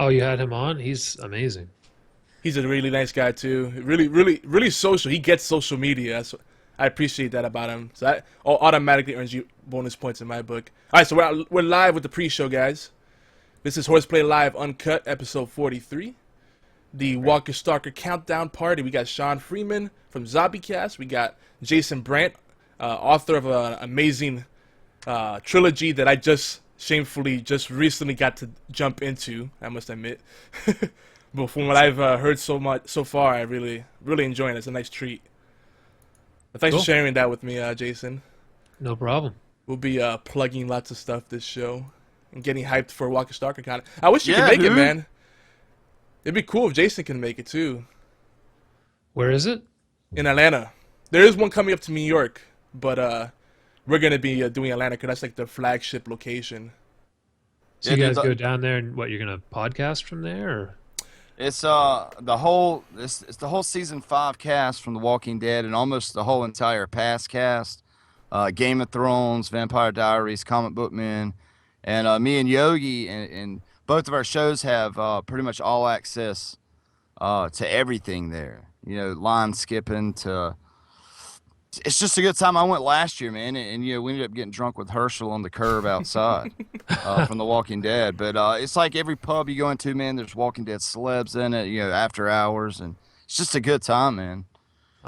Oh, you had him on? He's amazing. He's a really nice guy too. Really, really, really social. He gets social media. I appreciate that about him. So that automatically earns you bonus points in my book. All right, so we're live with the pre-show, guys. This is Horseplay Live Uncut, episode 43. The Walker Stalker Countdown Party. We got Sean Freeman from ZombieCast. We got Jason Brandt, author of an amazing trilogy that I just recently got to jump into, I must admit. But from what I've heard so far, I really enjoying it. It's a nice treat. But thanks Cool. for sharing that with me, Jason. No problem. We'll be plugging lots of stuff this show and getting hyped for Walker Stalker Con. I wish you Yeah, could make it, dude. man. It'd be cool if Jason can make it too. Where is it? In Atlanta. There is one coming up to New York, but we're going to be doing Atlanta because that's like the flagship location. So Yeah, you dude, guys go down there and what, you're gonna podcast from there or It's it's the whole season 5 cast from The Walking Dead and almost the whole entire past cast. Game of Thrones, Vampire Diaries, Comic Book Men, and me and Yogi and both of our shows have pretty much all access to everything there. You know, line skipping to. It's just a good time. I went last year, man, and you know we ended up getting drunk with Herschel on the curb outside from The Walking Dead. But it's like every pub you go into, man, there's Walking Dead celebs in it. You know, after hours, and it's just a good time, man.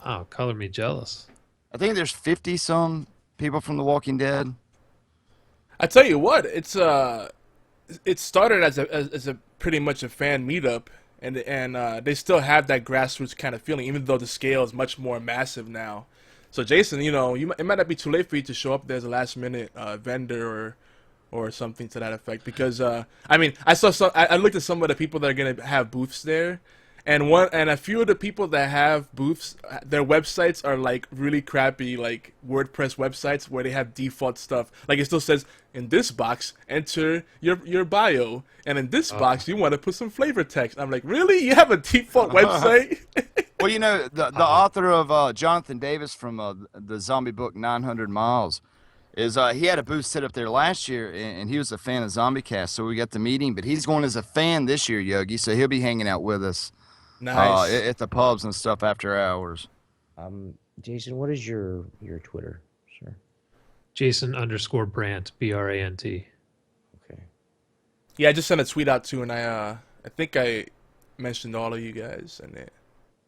oh, color me jealous. I think there's 50 some people from The Walking Dead. I tell you what, it started as a pretty much a fan meetup, and they still have that grassroots kind of feeling, even though the scale is much more massive now. So Jason, you know, it might not be too late for you to show up there as a last minute vendor or something to that effect. Because I mean, I looked at some of the people that are gonna have booths there, and a few of the people that have booths, their websites are like really crappy, like WordPress websites where they have default stuff. Like it still says in this box, enter your bio, and in this box you want to put some flavor text. I'm like, really? You have a default website? Well, you know, the author of Jonathan Davis from the zombie book 900 Miles is he had a booth set up there last year, and he was a fan of ZombieCast, so we got to meet him. But he's going as a fan this year, Yogi, so he'll be hanging out with us Nice. at the pubs and stuff after hours. Jason, what is your Twitter, sir? Jason_Brandt, Brant. Okay. Yeah, I just sent a tweet out too, and I think I mentioned all of you guys in it.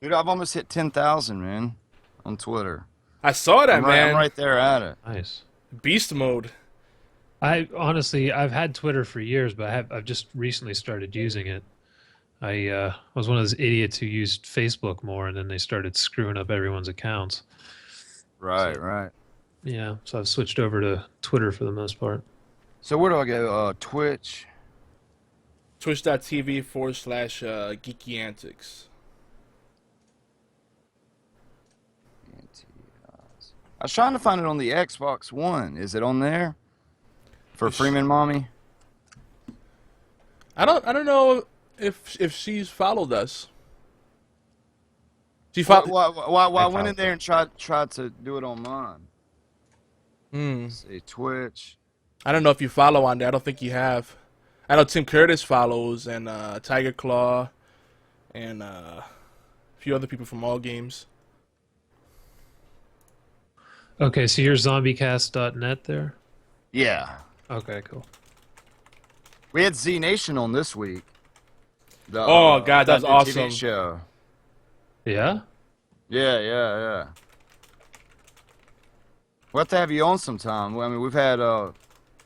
Dude, I've almost hit 10,000, man, on Twitter. I saw that, man. I'm right there at it. Nice. Beast mode. I honestly, I've had Twitter for years, but I've just recently started using it. I was one of those idiots who used Facebook more, and then they started screwing up everyone's accounts. Right, So- right. Yeah, so I've switched over to Twitter for the most part. So where do I go? Twitch. Twitch.tv/geeky antics. I was trying to find it on the Xbox One. Is it on there? For Freeman Mommy? I don't know if she's followed us. She followed. Why I went in there and tried to do it on mine. Hmm. Let's see, Twitch. I don't know if you follow on there. I don't think you have. I know Tim Curtis follows, and Tiger Claw, and a few other people from All Games. Okay, so you're zombiecast.net there? Yeah. Okay, cool. We had Z Nation on this week. The, Oh, God, that's new awesome. TV show. Yeah? Yeah. We'll have to have you on sometime. I mean, we've had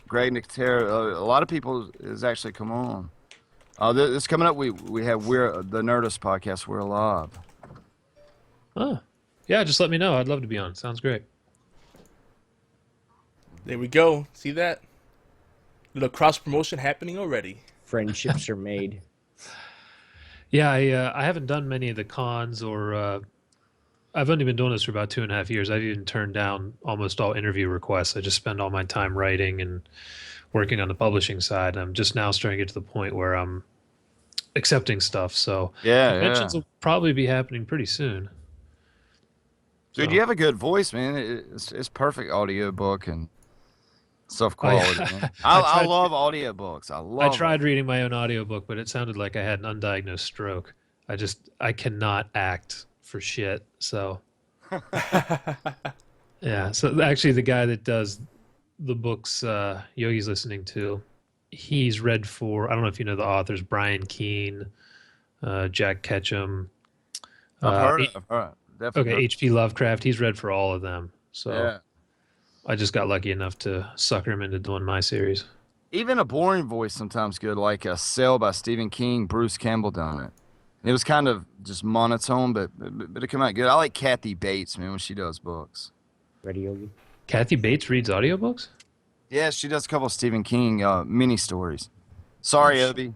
Greg Nicotero. A lot of people has actually come on. This coming up, we have the Nerdist podcast. We're alive. Oh. Yeah, just let me know. I'd love to be on. Sounds great. There we go. See that? Little cross promotion happening already. Friendships are made. Yeah, I haven't done many of the cons or I've only been doing this for about 2.5 years. I've even turned down almost all interview requests. I just spend all my time writing and working on the publishing side. I'm just now starting to get to the point where I'm accepting stuff. So Yeah, conventions yeah. will probably be happening pretty soon. Dude, So- you have a good voice, man. It's perfect audio book, and Stuff Oh, yeah. quality. Man. I I tried- love audiobooks. I love. I tried reading my own audiobook, but it sounded like I had an undiagnosed stroke. I cannot act for shit. So yeah. So actually, the guy that does the books Yogi's listening to, he's read for, I don't know if you know the authors, Brian Keene, Jack Ketchum. I've heard H- of. Definitely. Okay, heard of. H.P. Lovecraft. He's read for all of them. So Yeah. I just got lucky enough to sucker him into doing my series. Even a boring voice sometimes good, like a Cell by Stephen King. Bruce Campbell done it. It was kind of just monotone, but it came out good. I like Kathy Bates, man, when she does books. Ready, Yogi? Kathy Bates reads audiobooks? Yeah, she does a couple of Stephen King mini stories. Sorry, Obi.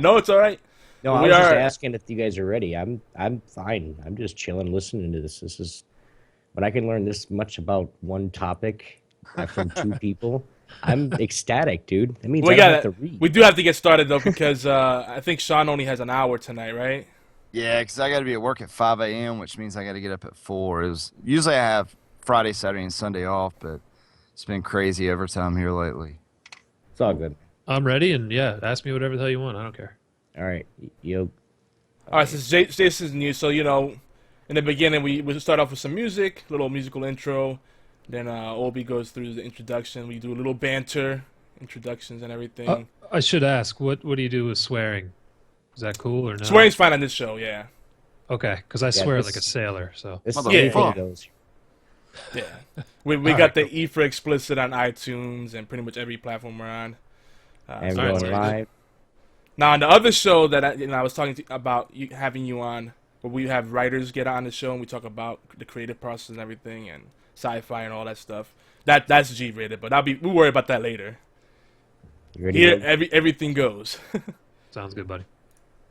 No, it's all right. No, I We was just are- asking if you guys are ready. I'm fine. I'm just chilling, listening to this. This is when I can learn this much about one topic from two people. I'm ecstatic, dude. That means We I don't got have to read. We do have to get started though because I think Sean only has an hour tonight, right? Yeah, because I got to be at work at 5 a.m., which means I got to get up at 4. Usually I have Friday, Saturday, and Sunday off, but it's been crazy overtime here lately. It's all good. I'm ready, and yeah, ask me whatever the hell you want. I don't care. All right, yo. All right, since Jason's new, so in the beginning we start off with some music, little musical intro. Then Obi goes through the introduction. We do a little banter, introductions and everything. I should ask, what do you do with swearing? Is that cool or no? Swearing's fine on this show, yeah. Okay, because I swear this- like a sailor. So This is Motherfucker. anything Yeah. goes. Yeah, we All got right, the E for explicit on iTunes and pretty much every platform we're on. I'm so all right, going sorry. live. Now, on the other show that I was talking about having you on, where we have writers get on the show and we talk about the creative process and everything and sci-fi and all that stuff. That's G-rated, but we'll worry about that later. You ready? Here, Yogi? everything goes. sounds good, buddy.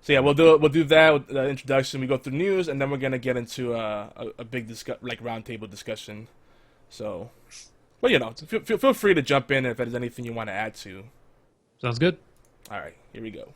So yeah, we'll do that with the introduction. We go through news, and then we're gonna get into a big roundtable discussion. So, but feel free to jump in if there's anything you want to add to. Sounds good. All right, here we go.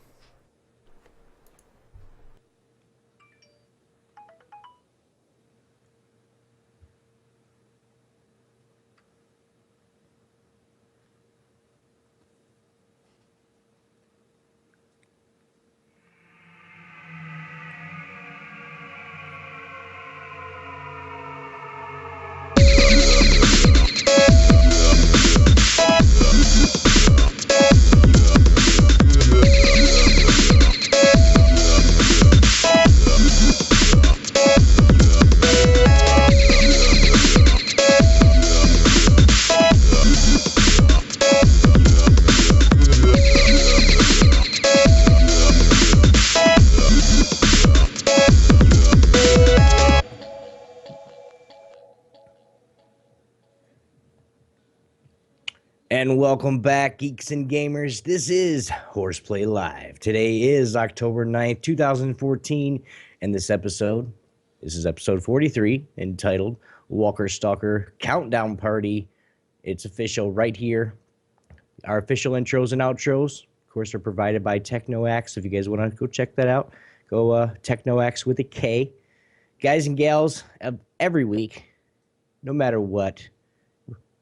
And welcome back, geeks and gamers. This is HorsePLAY Live. Today is October 9th, 2014, and this is episode 43, entitled Walker Stalker Countdown Party. It's official right here. Our official intros and outros, of course, are provided by TechnoAxe. If you guys want to go check that out, go TechnoAxe with a K. Guys and gals, every week, no matter what,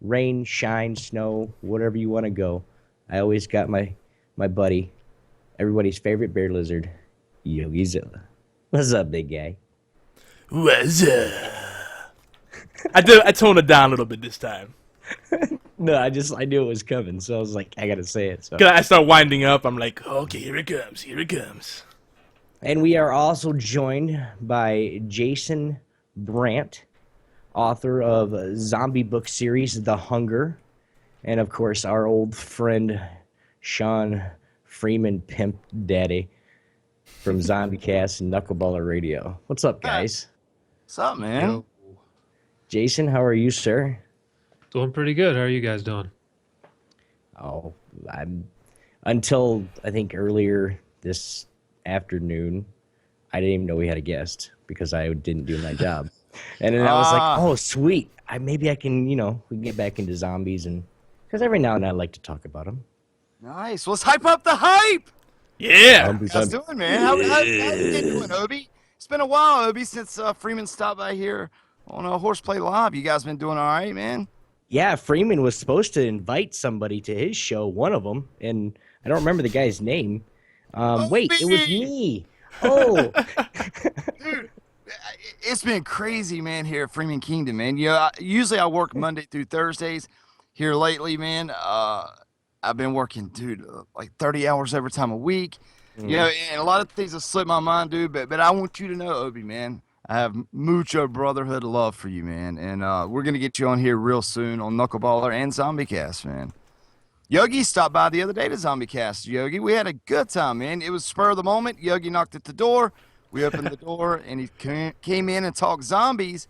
rain, shine, snow, whatever you want to go, I always got my buddy, everybody's favorite bear lizard, Yogizilla. What's up, big guy? What's up? I toned it down a little bit this time. No, I knew it was coming, so I was like, I gotta say it. So. 'Cause I start winding up. I'm like, okay, here it comes. Here it comes. And we are also joined by Jason Brandt, author of a zombie book series, The Hunger, and of course our old friend Sean Freeman, Pimp Daddy, from ZombieCast and Knuckleballer Radio. What's up, guys? What's up, man? Jason, how are you, sir? Doing pretty good. How are you guys doing? Oh, until I think earlier this afternoon, I didn't even know we had a guest because I didn't do my job. And then I was like, oh, sweet. Maybe I can, we can get back into zombies, and because every now and then I like to talk about them. Nice. Let's hype up the hype. Yeah. How's it doing, man? How you doing, Obi? It's been a while, Obi, since Freeman stopped by here on HorsePLAY Live. You guys been doing all right, man? Yeah, Freeman was supposed to invite somebody to his show, one of them, and I don't remember the guy's name. Wait, it was me! me. Oh, Dude, it's been crazy, man, here at Freeman Kingdom, man. Usually I work Monday through Thursdays. Here lately, man, I've been working, dude, like 30 hours overtime a week. And a lot of things have slipped my mind, dude, but I want you to know, Obi, man, I have mucho brotherhood love for you, man. And we're going to get you on here real soon on Knuckleballer and ZombieCast, man. Yogi stopped by the other day to ZombieCast, Yogi. We had a good time, man. It was spur of the moment. Yogi knocked at the door. We opened the door, and he came in and talked zombies.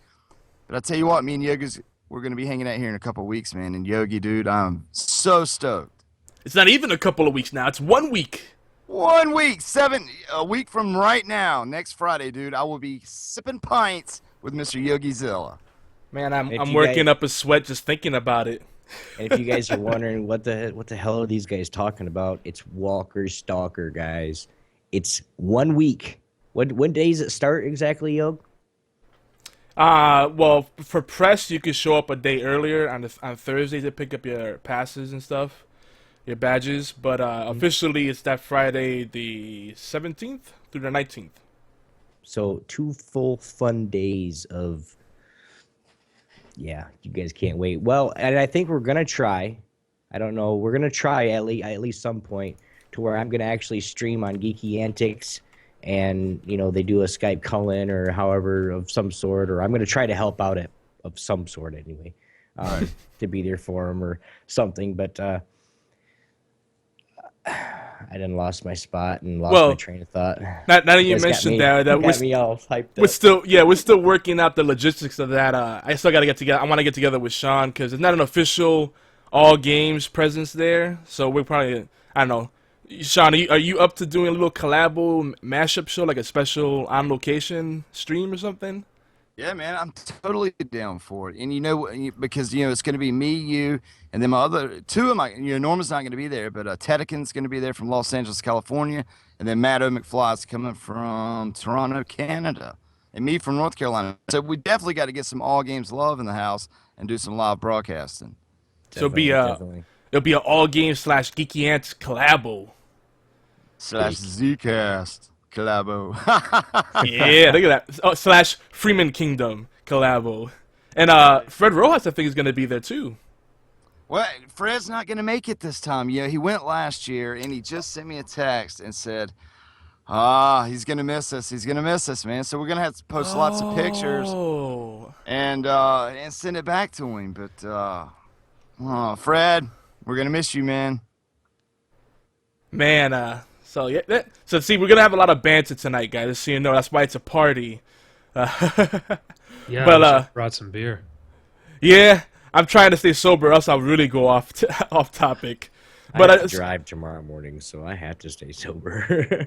But I tell you what, me and Yogi's, we're going to be hanging out here in a couple of weeks, man. And Yogi, dude, I'm so stoked. It's not even a couple of weeks now. It's 1 week. 1 week, a week from right now, next Friday, dude, I will be sipping pints with Mr. Yogi Zilla. Man, If I'm you working guys- up a sweat just thinking about it. and if you guys are wondering what the hell are these guys talking about, it's Walker Stalker, guys. It's 1 week. When days it start exactly, Yog? Well, for press, you could show up a day earlier on Thursday to pick up your passes and stuff, your badges. But officially, it's that Friday, the 17th through the 19th. So 2 full fun days of. Yeah, you guys can't wait. Well, and I think we're gonna try. I don't know. We're gonna try at least some point to where I'm gonna actually stream on Geeky Antics, and they do a Skype call-in or however of some sort, or I'm gonna try to help out of some sort anyway, to be there for them or something. But I done lost my spot and lost my train of thought. Now that you guys got mentioned me- that, got me all hyped we're up. we're still working out the logistics of that. I still got to get together. I want to get together with Sean because it's not an official all games presence there. So we're probably, I don't know. Sean, are you up to doing a little collabo mashup show, like a special on location stream or something? Yeah, man, I'm totally down for it. And because it's going to be me, you, and then my other two of my, Norma's not going to be there, but Tedekin's going to be there from Los Angeles, California, and then Matt O. McFly's coming from Toronto, Canada, and me from North Carolina. So we definitely got to get some all games love in the house and do some live broadcasting. So Definitely. it'll be an all game / Geeky Ants collabo. / Zcast collabo. Yeah, look at that. Oh, / Freeman Kingdom collabo. And Fred Rojas, I think, is going to be there too. Well, Fred's not going to make it this time. He went last year, and he just sent me a text and said, he's going to miss us. He's going to miss us, man. So we're going to have to post lots of pictures and send it back to him. But, Fred, we're going to miss you, man. Man, so yeah, so see, we're gonna have a lot of banter tonight, guys. Just so you know, that's why it's a party. Yeah, But, I brought some beer. Yeah, I'm trying to stay sober, else I'll really go off off topic. But I have to drive tomorrow morning, so I have to stay sober.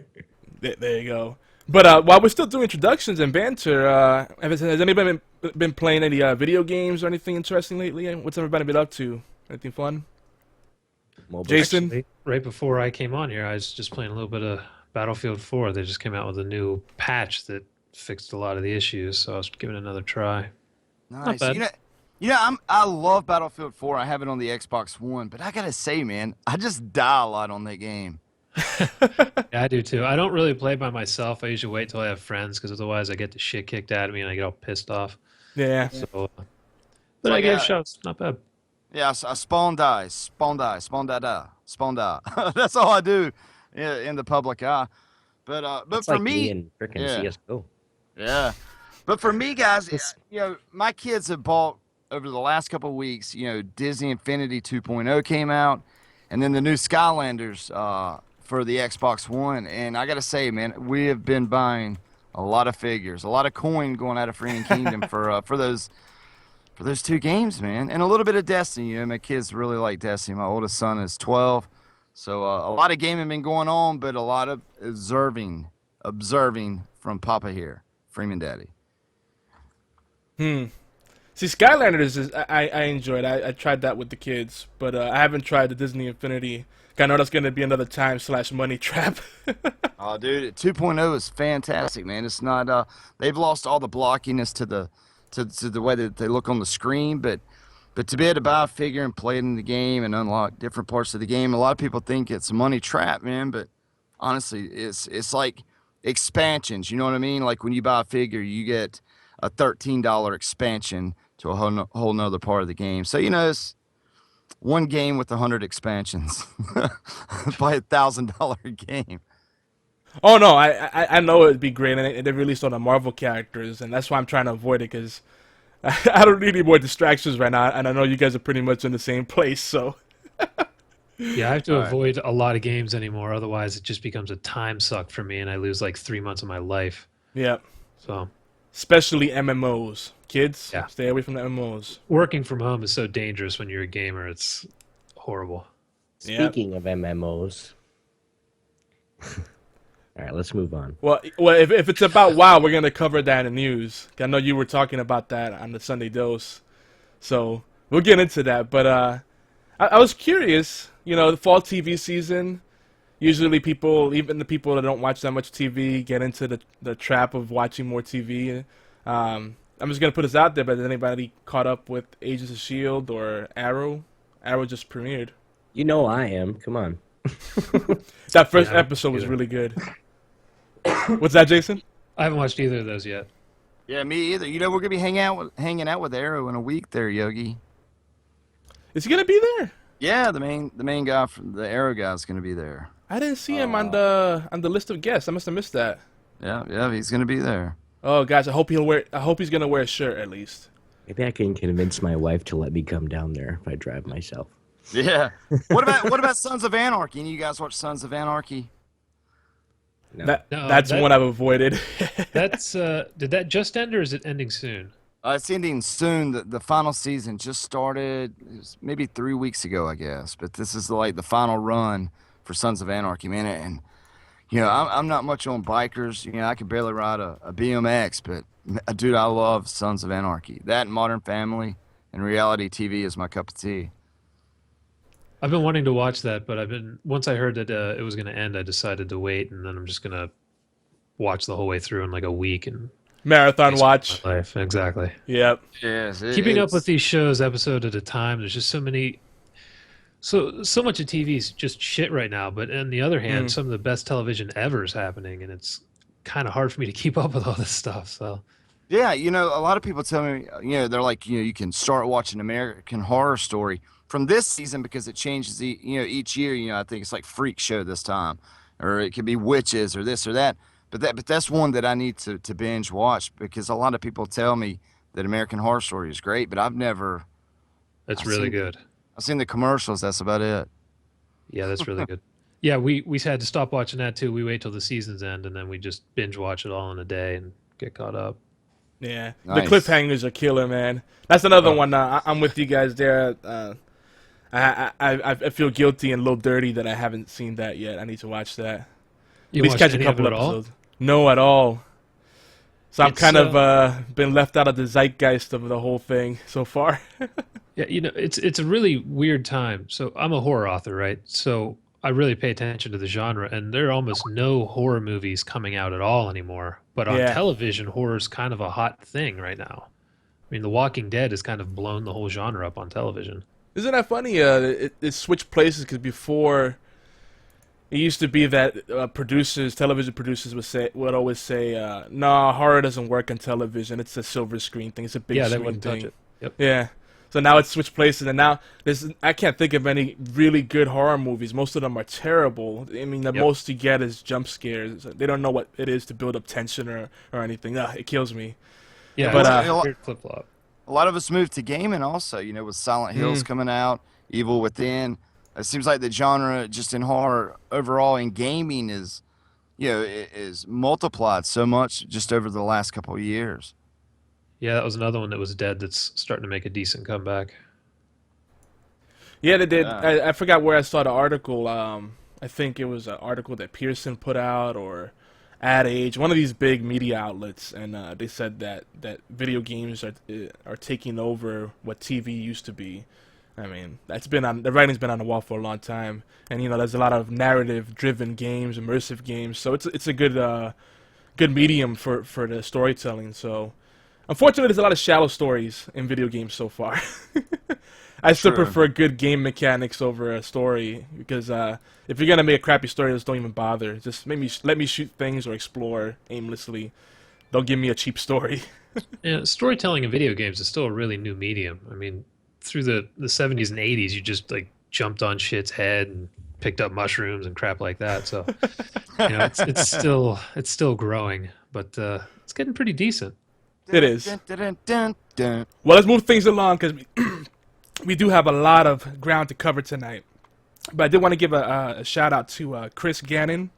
there you go. But while we're still doing introductions and banter, has anybody been playing any video games or anything interesting lately? What's everybody been up to? Anything fun? Mobile. Jason? Actually, right before I came on here, I was just playing a little bit of Battlefield 4. They just came out with a new patch that fixed a lot of the issues, so I was giving it another try. Nice. bad. I love Battlefield 4. I have it on the Xbox One, but I gotta say, man, I just die a lot on that game. Yeah, I do too. I don't really play by myself. I usually wait till I have friends because otherwise I get the shit kicked out of me and I get all pissed off. Yeah. So, but I gave it a shot. It's not bad. Yeah, I spawn die, spawn die, spawn die, die, spawn die. That's all I do in the public eye. But It's for like me, and freaking yeah. CS:GO. yeah. But for me, guys, my kids have bought over the last couple of weeks. Disney Infinity 2.0 came out, and then the new Skylanders for the Xbox One. And I gotta say, man, we have been buying a lot of figures, a lot of coin going out of Freeman Kingdom for those two games, man, and a little bit of Destiny. My kids really like Destiny. My oldest son is 12, so a lot of gaming been going on, but a lot of observing from Papa here, Freeman Daddy. See, Skylanders is I enjoyed. I tried that with the kids, but I haven't tried the Disney Infinity. I know that's going to be another time / money trap. Oh, dude, 2.0 is fantastic, man. It's not they've lost all the blockiness to the way that they look on the screen, but But to be able to buy a figure and play it in the game and unlock different parts of the game, a lot of people think it's a money trap, man. But honestly, it's like expansions. You know what I mean? Like when you buy a figure, you get a $13 expansion to a whole nother part of the game. So, it's one game with 100 expansions by $1,000 game. Oh no, I know it'd be great, and they released all the Marvel characters, and that's why I'm trying to avoid it because I don't need any more distractions right now, and I know you guys are pretty much in the same place, so. Yeah, I have to All right. avoid a lot of games anymore. Otherwise, it just becomes a time suck for me, and I lose like 3 months of my life. Yeah, So especially MMOs. Kids, Yeah. stay away from the MMOs. working from home is so dangerous when you're a gamer. It's horrible. Yeah. Speaking of MMOs. All right, let's move on. Well, if it's about WoW, we're gonna cover that in the news. I know you were talking about that on the Sunday Dose, so we'll get into that. But I was curious. The fall TV season. Usually, people, even the people that don't watch that much TV, get into the trap of watching more TV. I'm just gonna put this out there, but has anybody caught up with Agents of Shield or Arrow? Arrow just premiered. You know I am. Come on. That first Yeah, episode was either. really good. What's that, Jason? I haven't watched either of those yet. Yeah, me either. We're gonna be hanging out with Arrow in a week there, Yogi. Is he gonna be there? Yeah, the main guy from the Arrow guy is gonna be there. I didn't see him on the list of guests. I must have missed that. Yeah, he's gonna be there. Oh, guys, I hope he's gonna wear a shirt at least. Maybe I can convince my wife to let me come down there if I drive myself. Yeah. What about Sons of Anarchy? Any of you guys watch Sons of Anarchy? No. That's that- one I've avoided. That's did that just end or is it ending soon? It's ending soon. The final season just started. It was maybe 3 weeks ago, I guess. But this is like the final run for Sons of Anarchy, man. And I'm not much on bikers. I can barely ride a BMX, but dude, I love Sons of Anarchy. That and Modern Family and reality TV is my cup of tea. I've been wanting to watch that, but once I heard that it was going to end, I decided to wait, and then I'm just going to watch the whole way through in like a week and Marathon watch. my life. Exactly. Yep. Yes, Keeping up with these shows episode at a time, there's just so many. So much of TV is just shit right now. But on the other hand, some of the best television ever is happening, and it's kind of hard for me to keep up with all this stuff. So Yeah, a lot of people tell me, they're like, you can start watching American Horror Story from this season because it changes, each year. I think it's like Freak Show this time, or it could be Witches or this or that. But that's one that I need to binge watch because a lot of people tell me that American Horror Story is great, but I've really good. seen the commercials. That's about it. Yeah, that's really good. Yeah, we had to stop watching that too. We wait till the seasons end, and then we just binge watch it all in a day and get caught up. Yeah. Nice. The cliffhangers are killer, man. That's another one. I'm with you guys there. I feel guilty and a little dirty that I haven't seen that yet. I need to watch that. You At least watched catch a any of couple it at all? episodes. No, at all. So I'm It's, kind of been left out of the zeitgeist of the whole thing so far. Yeah, it's a really weird time. So I'm a horror author, right? So I really pay attention to the genre, and there are almost no horror movies coming out at all anymore. But on Yeah. television, horror is kind of a hot thing right now. I mean, The Walking Dead has kind of blown the whole genre up on television. Isn't that funny? It switched places because before it used to be that television producers would always say, "No, horror doesn't work on television. It's a silver screen thing. It's a big Yeah, they screen wouldn't touch thing." it. Yep. Yeah. So now it's switched places, and now I can't think of any really good horror movies. Most of them are terrible. I mean, the Yep. most you get is jump scares. They don't know what it is to build up tension or anything. It kills me. Yeah, But, it's a uh, weird flip flop. A lot of us moved to gaming also, with Silent Hills coming out, Evil Within. It seems like the genre just in horror overall in gaming is multiplied so much just over the last couple of years. Yeah, that was another one that was dead that's starting to make a decent comeback. Yeah, they did. Yeah. I forgot where I saw the article. I think it was an article that Pearson put out or Ad Age, one of these big media outlets, and they said that video games are taking over what TV used to be. I mean, the writing's been on the wall for a long time, and there's a lot of narrative-driven games, immersive games, so it's a good medium for the storytelling. So Unfortunately, there's a lot of shallow stories in video games so far. I still True. prefer good game mechanics over a story because if you're gonna make a crappy story, just don't even bother. Just let me shoot things or explore aimlessly. Don't give me a cheap story. Yeah, storytelling in video games is still a really new medium. I mean, through the 70s and 80s, you just like jumped on shit's head and picked up mushrooms and crap like that. So, it's still growing, but it's getting pretty decent. It is. Dun, dun, dun, dun, dun. Well, let's move things along because we do have a lot of ground to cover tonight. But I did want to give a shout out to Chris Gannon,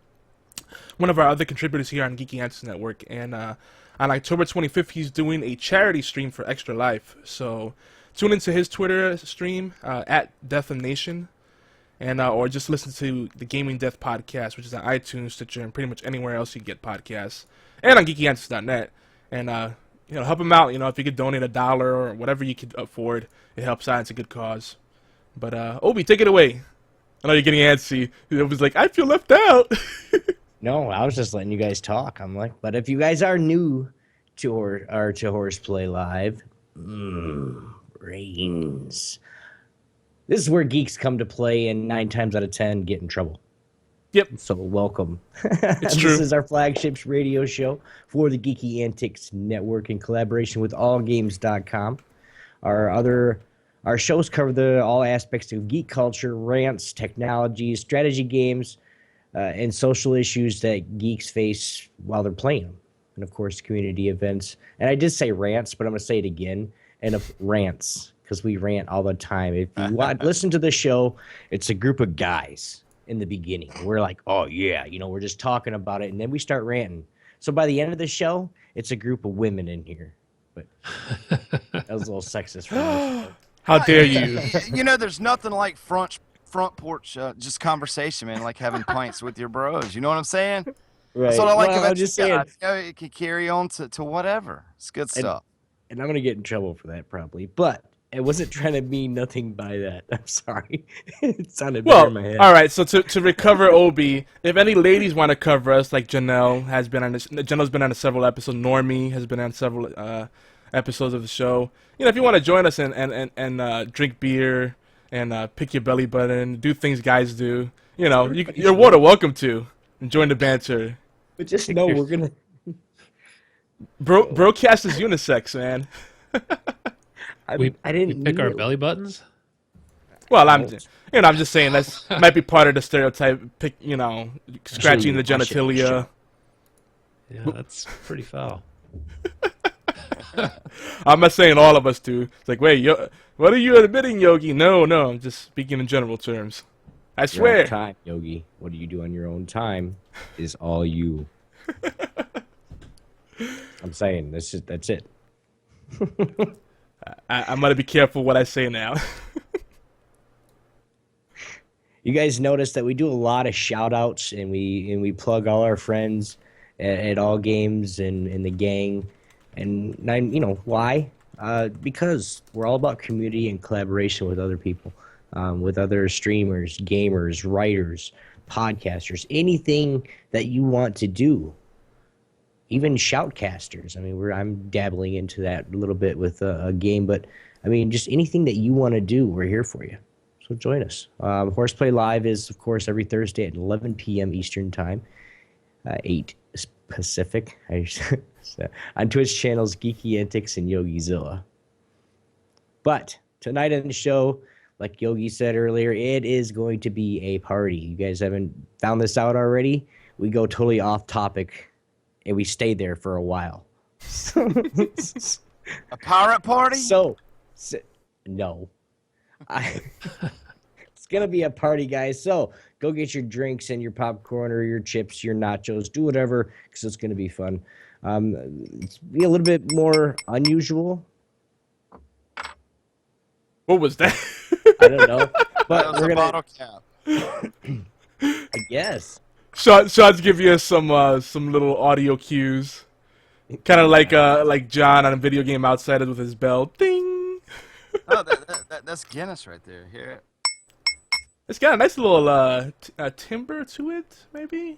one of our other contributors here on Geeky Answers Network. And on October 25th, he's doing a charity stream for Extra Life. So tune into his Twitter stream at Death of Nation, and or just listen to the Gaming Death podcast, which is on iTunes, Stitcher, and pretty much anywhere else you get podcasts, and on GeekyAnswers.net. And help him out. If you could donate $1 or whatever you could afford, it helps out. It's a good cause. But Obi, take it away. I know you're getting antsy. It was like, I feel left out. No, I was just letting you guys talk. I'm like, but if you guys are new to Horseplay Live, brains. This is where geeks come to play, and 9 times out of 10 get in trouble. Yep. So welcome. It's true. This is our flagship radio show for the Geeky Antics Network in collaboration with AllGames.com. Our shows cover all aspects of geek culture, rants, technology, strategy games, and social issues that geeks face while they're playing them. And, of course, community events. And I did say rants, but I'm going to say it again. And rants, because we rant all the time. If you listen to the show, it's a group of guys in the beginning. We're like, oh, yeah, we're just talking about it. And then we start ranting. So by the end of the show, it's a group of women in here. But that was a little sexist for me. How dare you? There's nothing like front porch just conversation, man, like having pints with your bros. You know what I'm saying? Right. That's what I like Well, about I'm just you saying. guys. It can carry on to whatever. It's good stuff. And I'm going to get in trouble for that probably. But I wasn't trying to mean nothing by that. I'm sorry. It sounded better in my head. All right. So to recover Obi, if any ladies want to cover us, like Janelle has been on this. Janelle's been on several episodes. Normie has been on several episodes of the show. If you want to join us and drink beer and pick your belly button, do things guys do, you're more than welcome to. And join the banter. But just know we're going to... Broadcast is unisex, man. I We didn't pick mean our it. belly buttons. Well, I'm just saying that might be part of the stereotype. Scratching the genitalia. Yeah, that's pretty foul. I'm not saying all of us do. It's like, wait, what are you admitting, Yogi? No, I'm just speaking in general terms. I Your swear. own time, Yogi. What do you do on your own time is all you. I'm saying that's it. I'm gonna be careful what I say now. You guys notice that we do a lot of shout outs and we plug all our friends at all games and in the gang. And why? Because we're all about community and collaboration with other people, with other streamers, gamers, writers, podcasters, anything that you want to do. Even shoutcasters. I mean, I'm dabbling into that a little bit with a game, but I mean, just anything that you want to do, we're here for you. So join us. Horseplay Live is, of course, every Thursday at 11 p.m. Eastern Time, 8 Pacific. On Twitch channels Geeky Antics and YogiZilla. But tonight on the show, like Yogi said earlier, it is going to be a party. You guys haven't found this out already? We go totally off topic. And we stayed there for a while. A pirate party? So no. It's going to be a party, guys. So go get your drinks and your popcorn or your chips, your nachos. Do whatever, because it's going to be fun. It's be a little bit more unusual. What was that? I don't know. But That was we're a going bottle cap. to, I guess. Sean's give you some little audio cues, kind of like John on a Video Game Outsiders with his bell, ding. Oh, that's Guinness right there. Hear it? It's got a nice little timbre to it, maybe.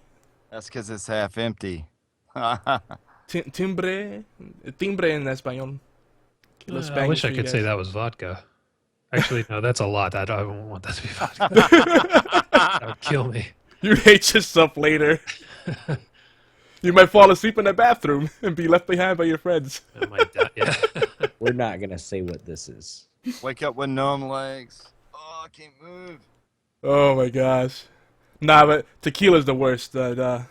That's because it's half empty. Timbre en español. Los I wish Spaniards I for you could say guys. that was vodka. Actually, no, that's a lot. I don't want that to be vodka. That would kill me. You hate yourself later. You might fall asleep in the bathroom and be left behind by your friends. I might die. Yeah. We're not gonna say what this is. Wake up with numb legs. Oh, I can't move. Oh my gosh. Nah, but tequila's the worst. Ugh.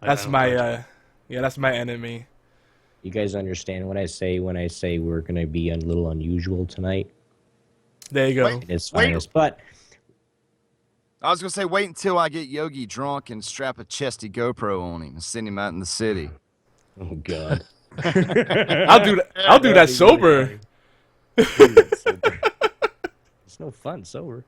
That's don't my touch it. that's my enemy. You guys understand what I say when I say we're gonna be a little unusual tonight? There you go. Wait. It is Wait. finest, but I was gonna say, wait until I get Yogi drunk and strap a chesty GoPro on him and send him out in the city. oh god, I'll do that. I'll do that sober. It's no fun sober.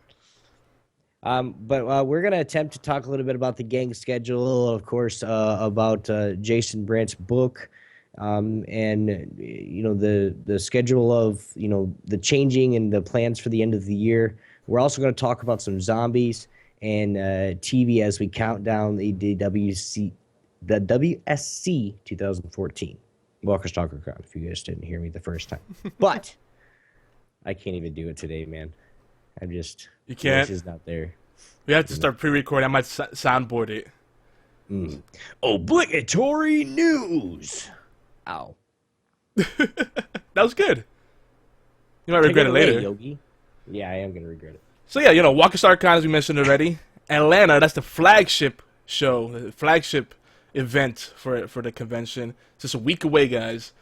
But we're gonna attempt to talk a little bit about the gang schedule, of course, about Jason Brandt's book, and the schedule of the changing and the plans for the end of the year. We're also going to talk about some zombies and TV as we count down the WSC 2014 Walker Stalker Con. If you guys didn't hear me the first time, but I can't even do it today, man. I'm just You can't. It's not there. We have to start pre-recording. I might soundboard it. Obligatory news. Ow. That was good. You might regret it later. Yogi. Yeah, I am gonna regret it. So yeah, Walker Star Con, as we mentioned already, Atlanta. That's the flagship show, the flagship event for the convention. It's just a week away, guys.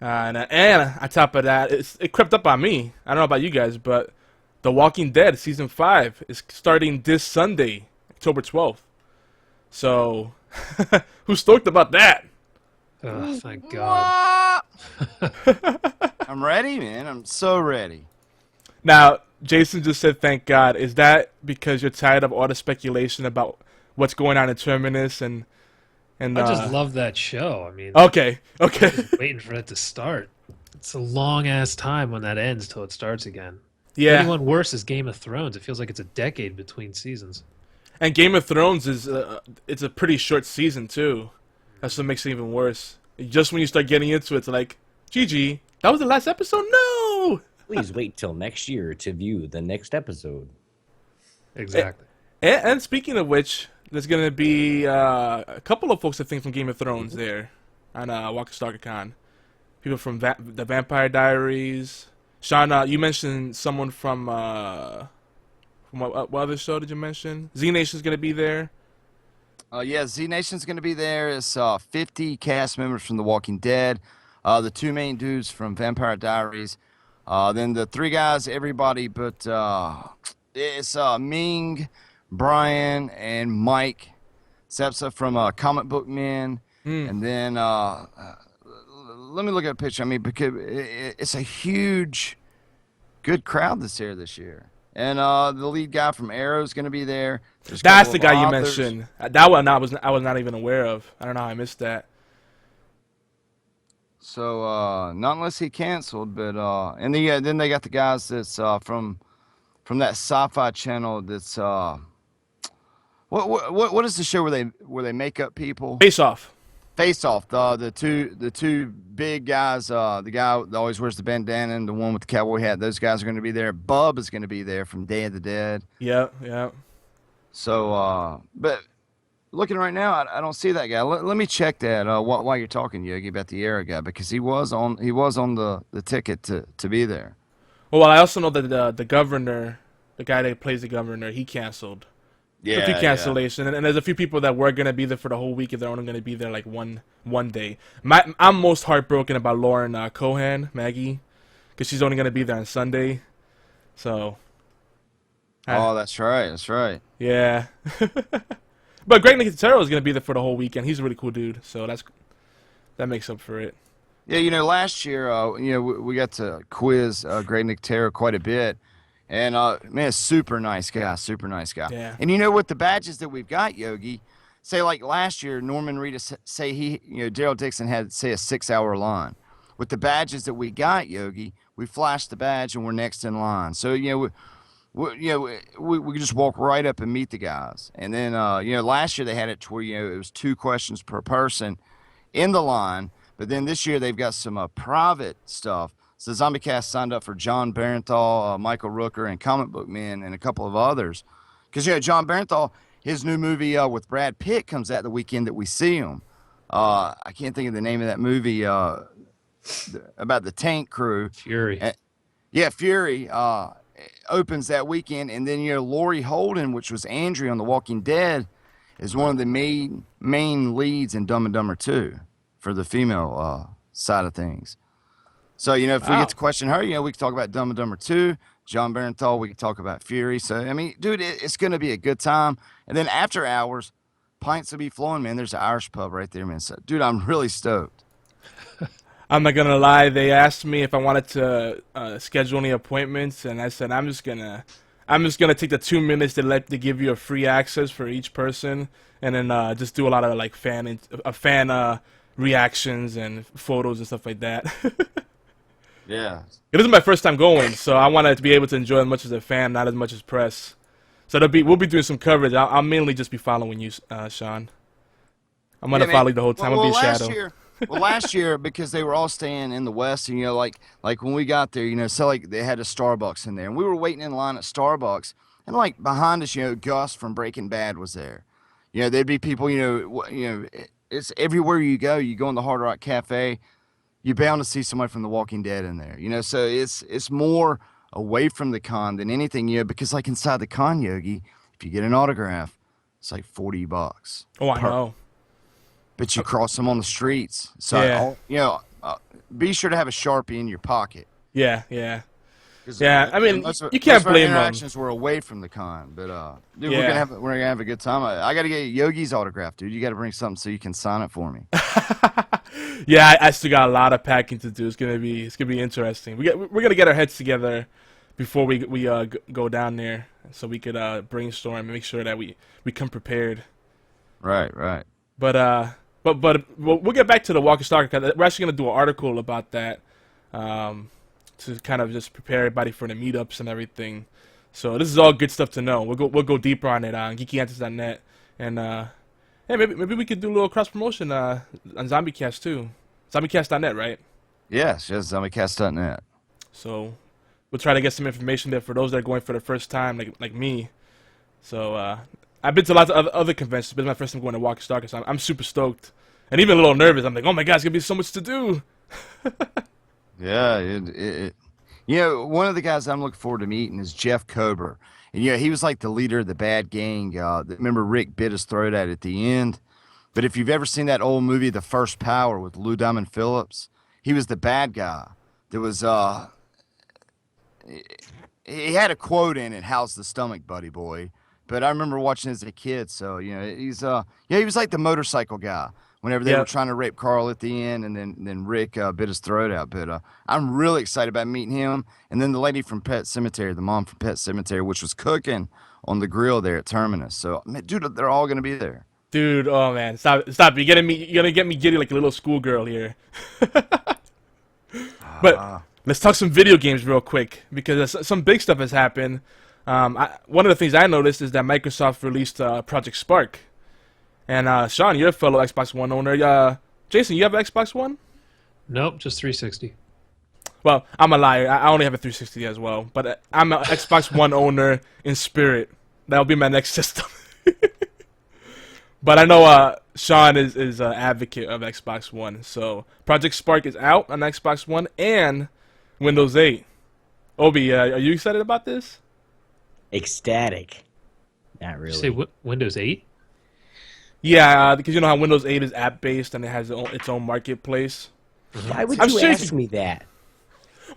And on top of that, it crept up on me. I don't know about you guys, but The Walking Dead season 5 is starting this Sunday, October 12th. So, who's stoked about that? Oh, thank God. I'm ready, man. I'm so ready. Now, Jason just said, "Thank God." Is that because you're tired of all the speculation about what's going on in Terminus and? I just love that show. I mean, Okay. I'm just waiting for it to start. It's a long ass time when that ends till it starts again. Yeah. Anyone worse is Game of Thrones. It feels like it's a decade between seasons. And Game of Thrones is it's a pretty short season too. That's what makes it even worse. Just when you start getting into it, it's like, GG, that was the last episode? No! Please wait till next year to view the next episode. Exactly. And speaking of which, there's going to be a couple of folks, I think, from Game of Thrones there on Walker Stalker Con. People from the Vampire Diaries. Sean, you mentioned someone from what other show did you mention? Z Nation's going to be there. Yeah, Z Nation's going to be there. It's 50 cast members from The Walking Dead, the 2 main dudes from Vampire Diaries, then the 3 guys, everybody but it's Ming, Brian, and Mike Sepsa from Comic Book Men, and then let me look at a picture. I mean, because it's a huge, good crowd this year. And the lead guy from Arrow is going to be there. There's a That's couple the of guy you authors. mentioned. That one I was not even aware of. I don't know how I missed that. So not unless he canceled, but and then they got the guys that's from that sci-fi channel. That's what is the show where they make up people? Face Off. Face Off. The two big guys. The guy that always wears the bandana and the one with the cowboy hat. Those guys are going to be there. Bub is going to be there from Day of the Dead. Yeah. So but looking right now, I don't see that guy. Let me check that while you're talking, Yogi, about the Arrow guy, because he was on the ticket to be there. Well, I also know that the governor, the guy that plays the governor, he canceled. Yeah, a few cancellation, and there's a few people that were gonna be there for the whole week, and they're only gonna be there like one day. I'm most heartbroken about Lauren Cohan, Maggie, because she's only gonna be there on Sunday. So. Oh, that's right. Yeah. But Greg Nicotero is gonna be there for the whole weekend. He's a really cool dude, so that makes up for it. Yeah, last year, we got to quiz Greg Nicotero quite a bit. And, man, super nice guy. Yeah. And with the badges that we've got, Yogi, say like last year, Norman Reedus, say Daryl Dixon had, say, a 6-hour line. With the badges that we got, Yogi, we flashed the badge and we're next in line. So, we just walk right up and meet the guys. And then, last year they had it to where, it was 2 questions per person. in the line. But then this year they've got some private stuff. So ZombieCast signed up for John Barenthal, Michael Rooker, and Comic Book Men, and a couple of others. Because John Barenthal, his new movie with Brad Pitt comes out the weekend that we see him. I can't think of the name of that movie about the tank crew. Fury. Fury opens that weekend, and then Laurie Holden, which was Andrea on The Walking Dead, is one of the main leads in Dumb and Dumber 2 for the female side of things. So, if we get to question her, we can talk about Dumb and Dumber 2, John Barenthal, we can talk about Fury. So, I mean, dude, it's going to be a good time. And then after hours, pints will be flowing, man. There's an Irish pub right there, man. So, dude, I'm really stoked. I'm not gonna lie. They asked me if I wanted to schedule any appointments, and I said I'm just gonna take the 2 minutes to give you a free access for each person, and then just do a lot of like fan reactions and photos and stuff like that. Yeah. It is my first time going, so I wanted to be able to enjoy as much as a fan, not as much as press. So we'll be doing some coverage. I'll mainly just be following you, Sean. I'm gonna follow you the whole time. I'll be a shadow. Last year, because they were all staying in the West, and like when we got there, so like they had a Starbucks in there, and we were waiting in line at Starbucks, and like behind us, Gus from Breaking Bad was there. There'd be people, it's everywhere you go in the Hard Rock Cafe, you're bound to see somebody from The Walking Dead in there. So it's more away from the con than anything, because like inside the con, Yogi, if you get an autograph, it's like $40. Oh, I know. But you cross them on the streets. So, be sure to have a Sharpie in your pocket. Yeah. I mean, you can't blame them. Interactions were away from the con, but dude, we're gonna have a good time. I got to get Yogi's autograph, dude. You got to bring something so you can sign it for me. Yeah, I still got a lot of packing to do. It's gonna be interesting. We're gonna get our heads together before we go down there, so we could brainstorm and make sure that we come prepared. Right. But we'll get back to the Walker Stalker, because we're actually going to do an article about that to kind of just prepare everybody for the meetups and everything. So this is all good stuff to know. We'll go deeper on it on geekyantics.net, and maybe we could do a little cross promotion on ZombieCast too. ZombieCast.net, right? Yes, ZombieCast.net. So we'll try to get some information there for those that are going for the first time, like me. So I've been to lots of other conventions, but it's my first time going to Walker Stalker, so I'm super stoked. And even a little nervous. I'm like, oh my God, it's going to be so much to do. Yeah, one of the guys I'm looking forward to meeting is Jeff Kober. And he was like the leader of the bad gang. Remember Rick bit his throat at the end? But if you've ever seen that old movie, The First Power, with Lou Diamond Phillips, he was the bad guy. There was, he had a quote in it, "How's the stomach, buddy boy?" But I remember watching as a kid, so he was like the motorcycle guy whenever they were trying to rape Carl at the end, and then Rick bit his throat out. But I'm really excited about meeting him, and then the lady from Pet Cemetery, the mom from Pet Cemetery, which was cooking on the grill there at Terminus. So, man, dude, they're all gonna be there. Dude, oh man, stop! You're gonna get me giddy like a little schoolgirl here. But let's talk some video games real quick, because some big stuff has happened. One of the things I noticed is that Microsoft released Project Spark. And Sean, you're a fellow Xbox One owner. Jason, you have an Xbox One? Nope, just 360. Well, I'm a liar. I only have a 360 as well. But I'm an Xbox One owner in spirit. That'll be my next system. But I know Sean is an advocate of Xbox One. So Project Spark is out on Xbox One and Windows 8. Obi, are you excited about this? Ecstatic. Not really. You say Windows 8? Yeah, because you know how Windows 8 is app-based and it has its own marketplace. Why would you ask me that?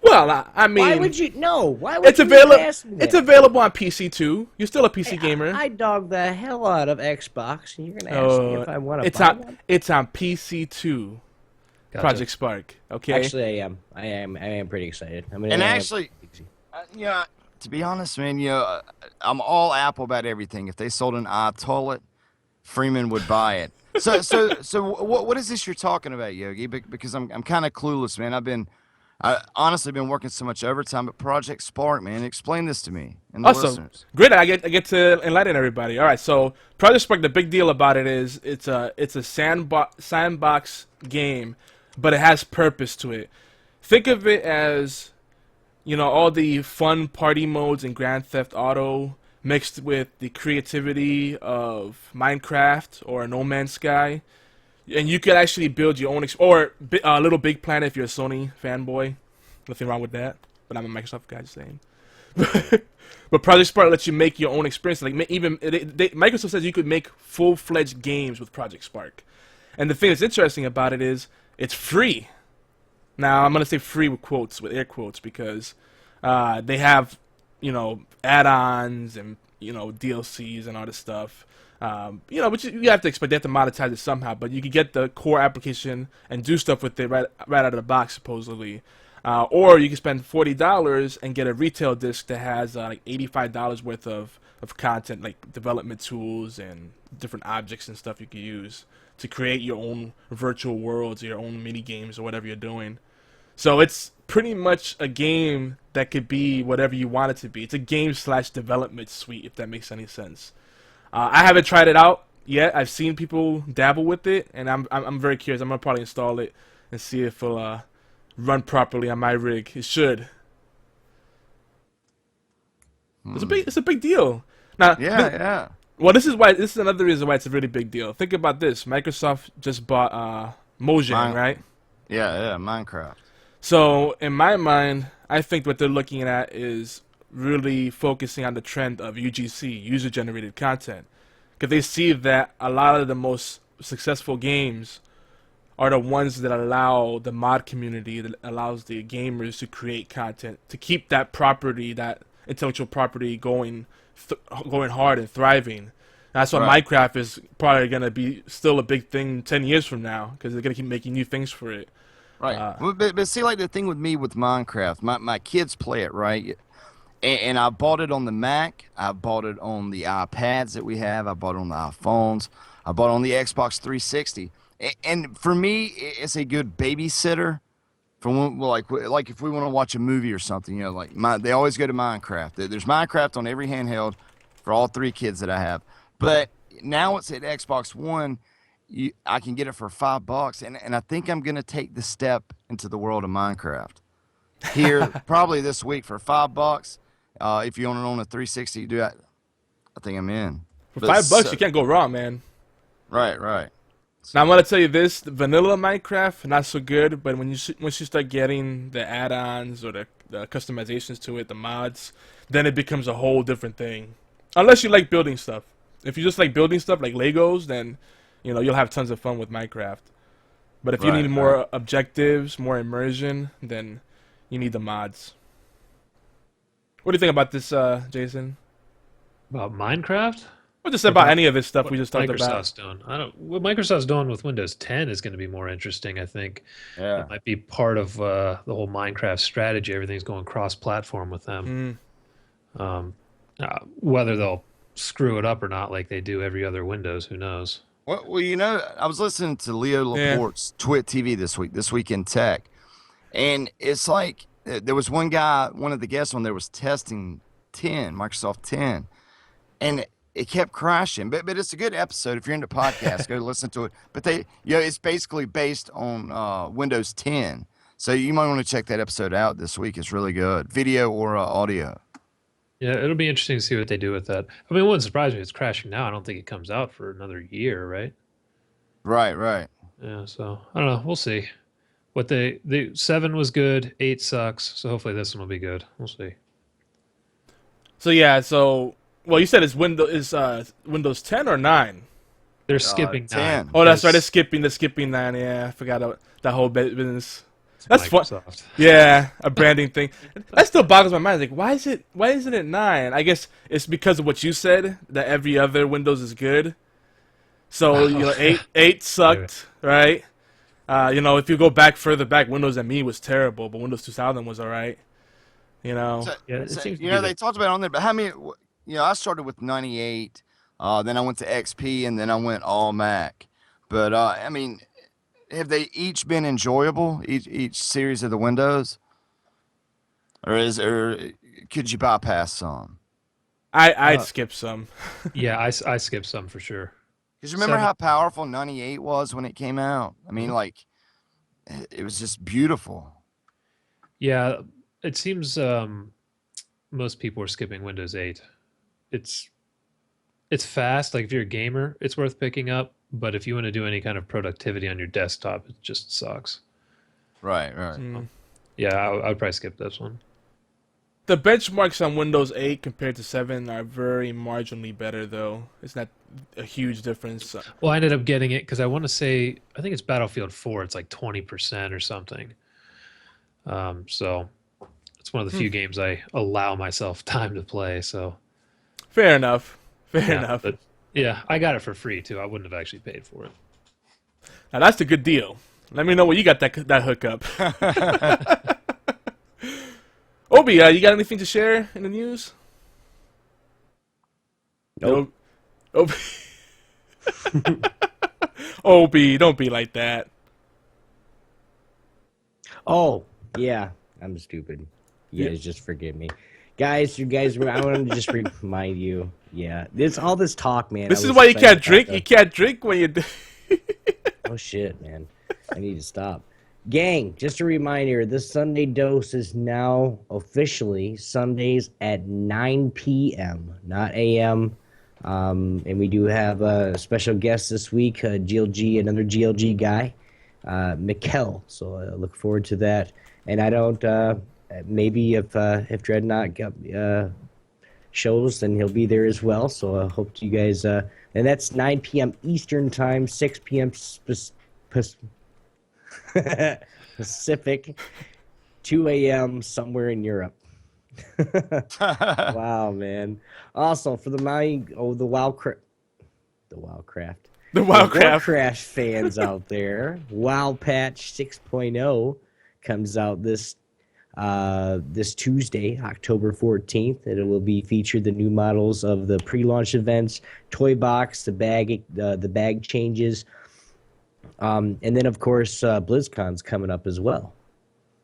Well, I mean, why would you? No, why would you ask me that? It's available on PC too. You're still a PC gamer. I dog the hell out of Xbox, and you're gonna ask me if I want to buy one? It's on PC too. Gotcha. Project Spark. Okay. Actually, I am pretty excited. Actually, to be honest, man, I'm all Apple about everything. If they sold an iToilet, Freeman would buy it. So what is this you're talking about, Yogi? Because I'm kind of clueless, man. I honestly been working so much overtime at Project Spark, man. Explain this to me and the Awesome. listeners. Great. I get to enlighten everybody. All right. So Project Spark, the big deal about it is it's a sandbox game, but it has purpose to it. Think of it as, all the fun party modes in Grand Theft Auto mixed with the creativity of Minecraft or No Man's Sky, and you could actually build your own Little Big Planet if you're a Sony fanboy. Nothing wrong with that, but I'm a Microsoft guy, just saying. But Project Spark lets you make your own experience. Like Microsoft says you could make full-fledged games with Project Spark, and the thing that's interesting about it is it's free. Now I'm gonna say free with air quotes, because they have add-ons and DLCs and all this stuff. Which you have to expect. They have to monetize it somehow, but you can get the core application and do stuff with it right out of the box, supposedly. Or you can spend $40 and get a retail disc that has like $85 worth of content, like development tools and different objects and stuff you can use to create your own virtual worlds, or your own mini games, or whatever you're doing. So it's pretty much a game that could be whatever you want it to be. It's a game/development suite, if that makes any sense. I haven't tried it out yet. I've seen people dabble with it, and I'm very curious. I'm gonna probably install it and see if it'll run properly on my rig. It should. It's a big deal. Now, Yeah. well, this is another reason why it's a really big deal. Think about this. Microsoft just bought Mojang, right? Yeah, Minecraft. So in my mind, I think what they're looking at is really focusing on the trend of UGC, user-generated content, because they see that a lot of the most successful games are the ones that allow the mod community, that allows the gamers to create content, to keep that property, that intellectual property going hard and thriving. And that's why Right. Minecraft is probably going to be still a big thing 10 years from now, because they're going to keep making new things for it. Right. But see, like the thing with me with Minecraft, my kids play it, right? And I bought it on the Mac. I bought it on the iPads that we have. I bought it on the iPhones. I bought it on the Xbox 360. And for me, it's a good babysitter. For when, well, like if we want to watch a movie or something, they always go to Minecraft. There's Minecraft on every handheld for all three kids that I have. But now it's at Xbox One. I can get it for $5, and I think I'm gonna take the step into the world of Minecraft here probably this week for $5. If you own a 360, you do that. I think I'm in. For But $5, you can't go wrong, man. Right. Now I'm gonna tell you this: the vanilla Minecraft, not so good. But once you start getting the add-ons or the customizations to it, the mods, then it becomes a whole different thing. Unless you like building stuff. If you just like building stuff like Legos, then you'll have tons of fun with Minecraft. But if you need more objectives, more immersion, then you need the mods. What do you think about this, Jason? About Minecraft? Or just about any of this stuff we just talked Microsoft's about? doing. What Microsoft's doing with Windows 10 is going to be more interesting. I think it might be part of the whole Minecraft strategy. Everything's going cross-platform with them. Whether they'll screw it up or not, like they do every other Windows, who knows? Well, I was listening to Leo Laporte's Twit TV this week in tech, and it's like there was one of the guests on there was testing Microsoft 10, and it kept crashing. But it's a good episode. If you're into podcasts, go listen to it. But it's basically based on Windows 10, so you might want to check that episode out this week. It's really good, video or audio. Yeah, it'll be interesting to see what they do with that. I mean, it wouldn't surprise me if it's crashing now. I don't think it comes out for another year, right? Right. Yeah, so I don't know. We'll see. What the 7 was good, 8 sucks. So hopefully this one will be good. We'll see. So well, you said it's Windows 10 or 9? They're skipping 10. 9. Oh, that's right. They're skipping 9. Yeah, I forgot that whole business. That's fun. Microsoft. Yeah, a branding thing. That still boggles my mind. Like, why isn't it 9? I guess it's because of what you said, that every other Windows is good. So 8 sucked, right? If you go further back, Windows ME was terrible, but Windows 2000 was all right. So, Yeah, it seems to be they talked about it on there, but how many? I started with 98, then I went to XP, and then I went all Mac. But I mean, have they each been enjoyable? Each series of the Windows? or could you bypass some? I'd Uh, skip some. yeah, I skipped some for sure. Because remember how powerful 98 was when it came out? I mean, Mhm. like, it was just beautiful. Yeah, it seems most people are skipping Windows 8. It's it's fast. Like if you're a gamer, it's worth picking up. But if you want to do any kind of productivity on your desktop, it just sucks. Right, right. Mm. Yeah, I would probably skip this one. The benchmarks on Windows 8 compared to 7 are very marginally better, though. It's not a huge difference. Well, I ended up getting it because I want to say I think it's Battlefield 4. It's like 20% or something. So it's one of the few games I allow myself time to play. So Fair enough. Fair yeah, enough. but yeah, I got it for free too. I wouldn't have actually paid for it. Now that's a good deal. Let me know where you got that hookup. Obi, you got anything to share in the news? Nope. Obi, Obi, don't be like that. Oh, yeah. I'm stupid. You guys just forgive me. Guys, I want to just remind you. Yeah. There's all this talk, man. This I is was why you excited can't about drink. the- You can't drink when you. Oh, shit, man. I need to stop. Gang, just a reminder, this Sunday dose is now officially Sundays at 9 p.m., not a.m. And we do have a special guest this week, GLG, another GLG guy, Mikkel. So I look forward to that. And I don't, maybe if Dreadnought shows, then he'll be there as well. So I hope you guys, and that's 9 p.m. Eastern Time, 6 p.m. Pacific, 2 a.m. somewhere in Europe. Wow, man. Also, for the Wildcraft, The Wildcraft. Warcraft fans out there, WoW Patch 6.0 comes out this Tuesday, October 14th. It will be featured the new models of the pre-launch events, toy box, the bag changes. And then, of course, BlizzCon's coming up as well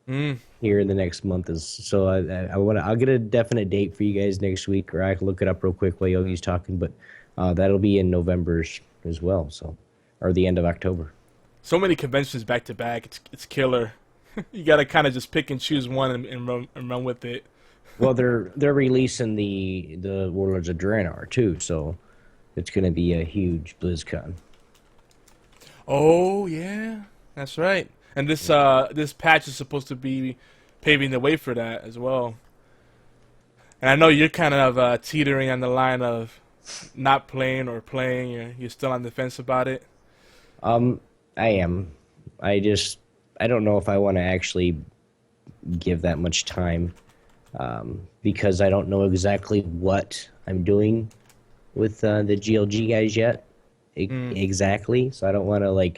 here in the next month. So I'll get a definite date for you guys next week, or I can look it up real quick while Yogi's talking. But that'll be in November as well, or the end of October. So many conventions back to back. It's killer. You gotta kind of just pick and choose one and run with it. Well, they're releasing the Warlords of Draenor too, so it's going to be a huge BlizzCon. Oh yeah, that's right. And this patch is supposed to be paving the way for that as well. And I know you're kind of teetering on the line of not playing or playing. You're still on the fence about it. I am. I don't know if I want to actually give that much time, because I don't know exactly what I'm doing with the GLG guys yet. Exactly. So I don't want to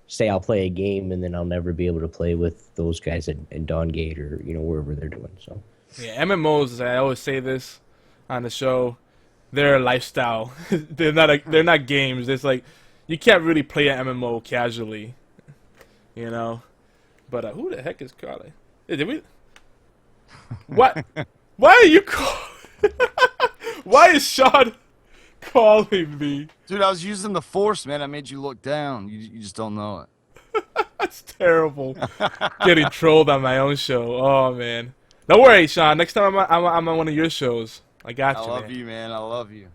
say I'll play a game and then I'll never be able to play with those guys at Dawngate or wherever they're doing. So Yeah, MMOs. I always say this on the show. They're a lifestyle. they're not games. It's like you can't really play an MMO casually, But who the heck is calling? Hey, did we? What? Why are you calling? Why is Sean calling me? Dude, I was using the force, man. I made you look down. You just don't know it. That's terrible. Getting trolled on my own show. Oh man. Don't worry, Sean. Next time I'm on one of your shows. I got you. I love you, man. I love you.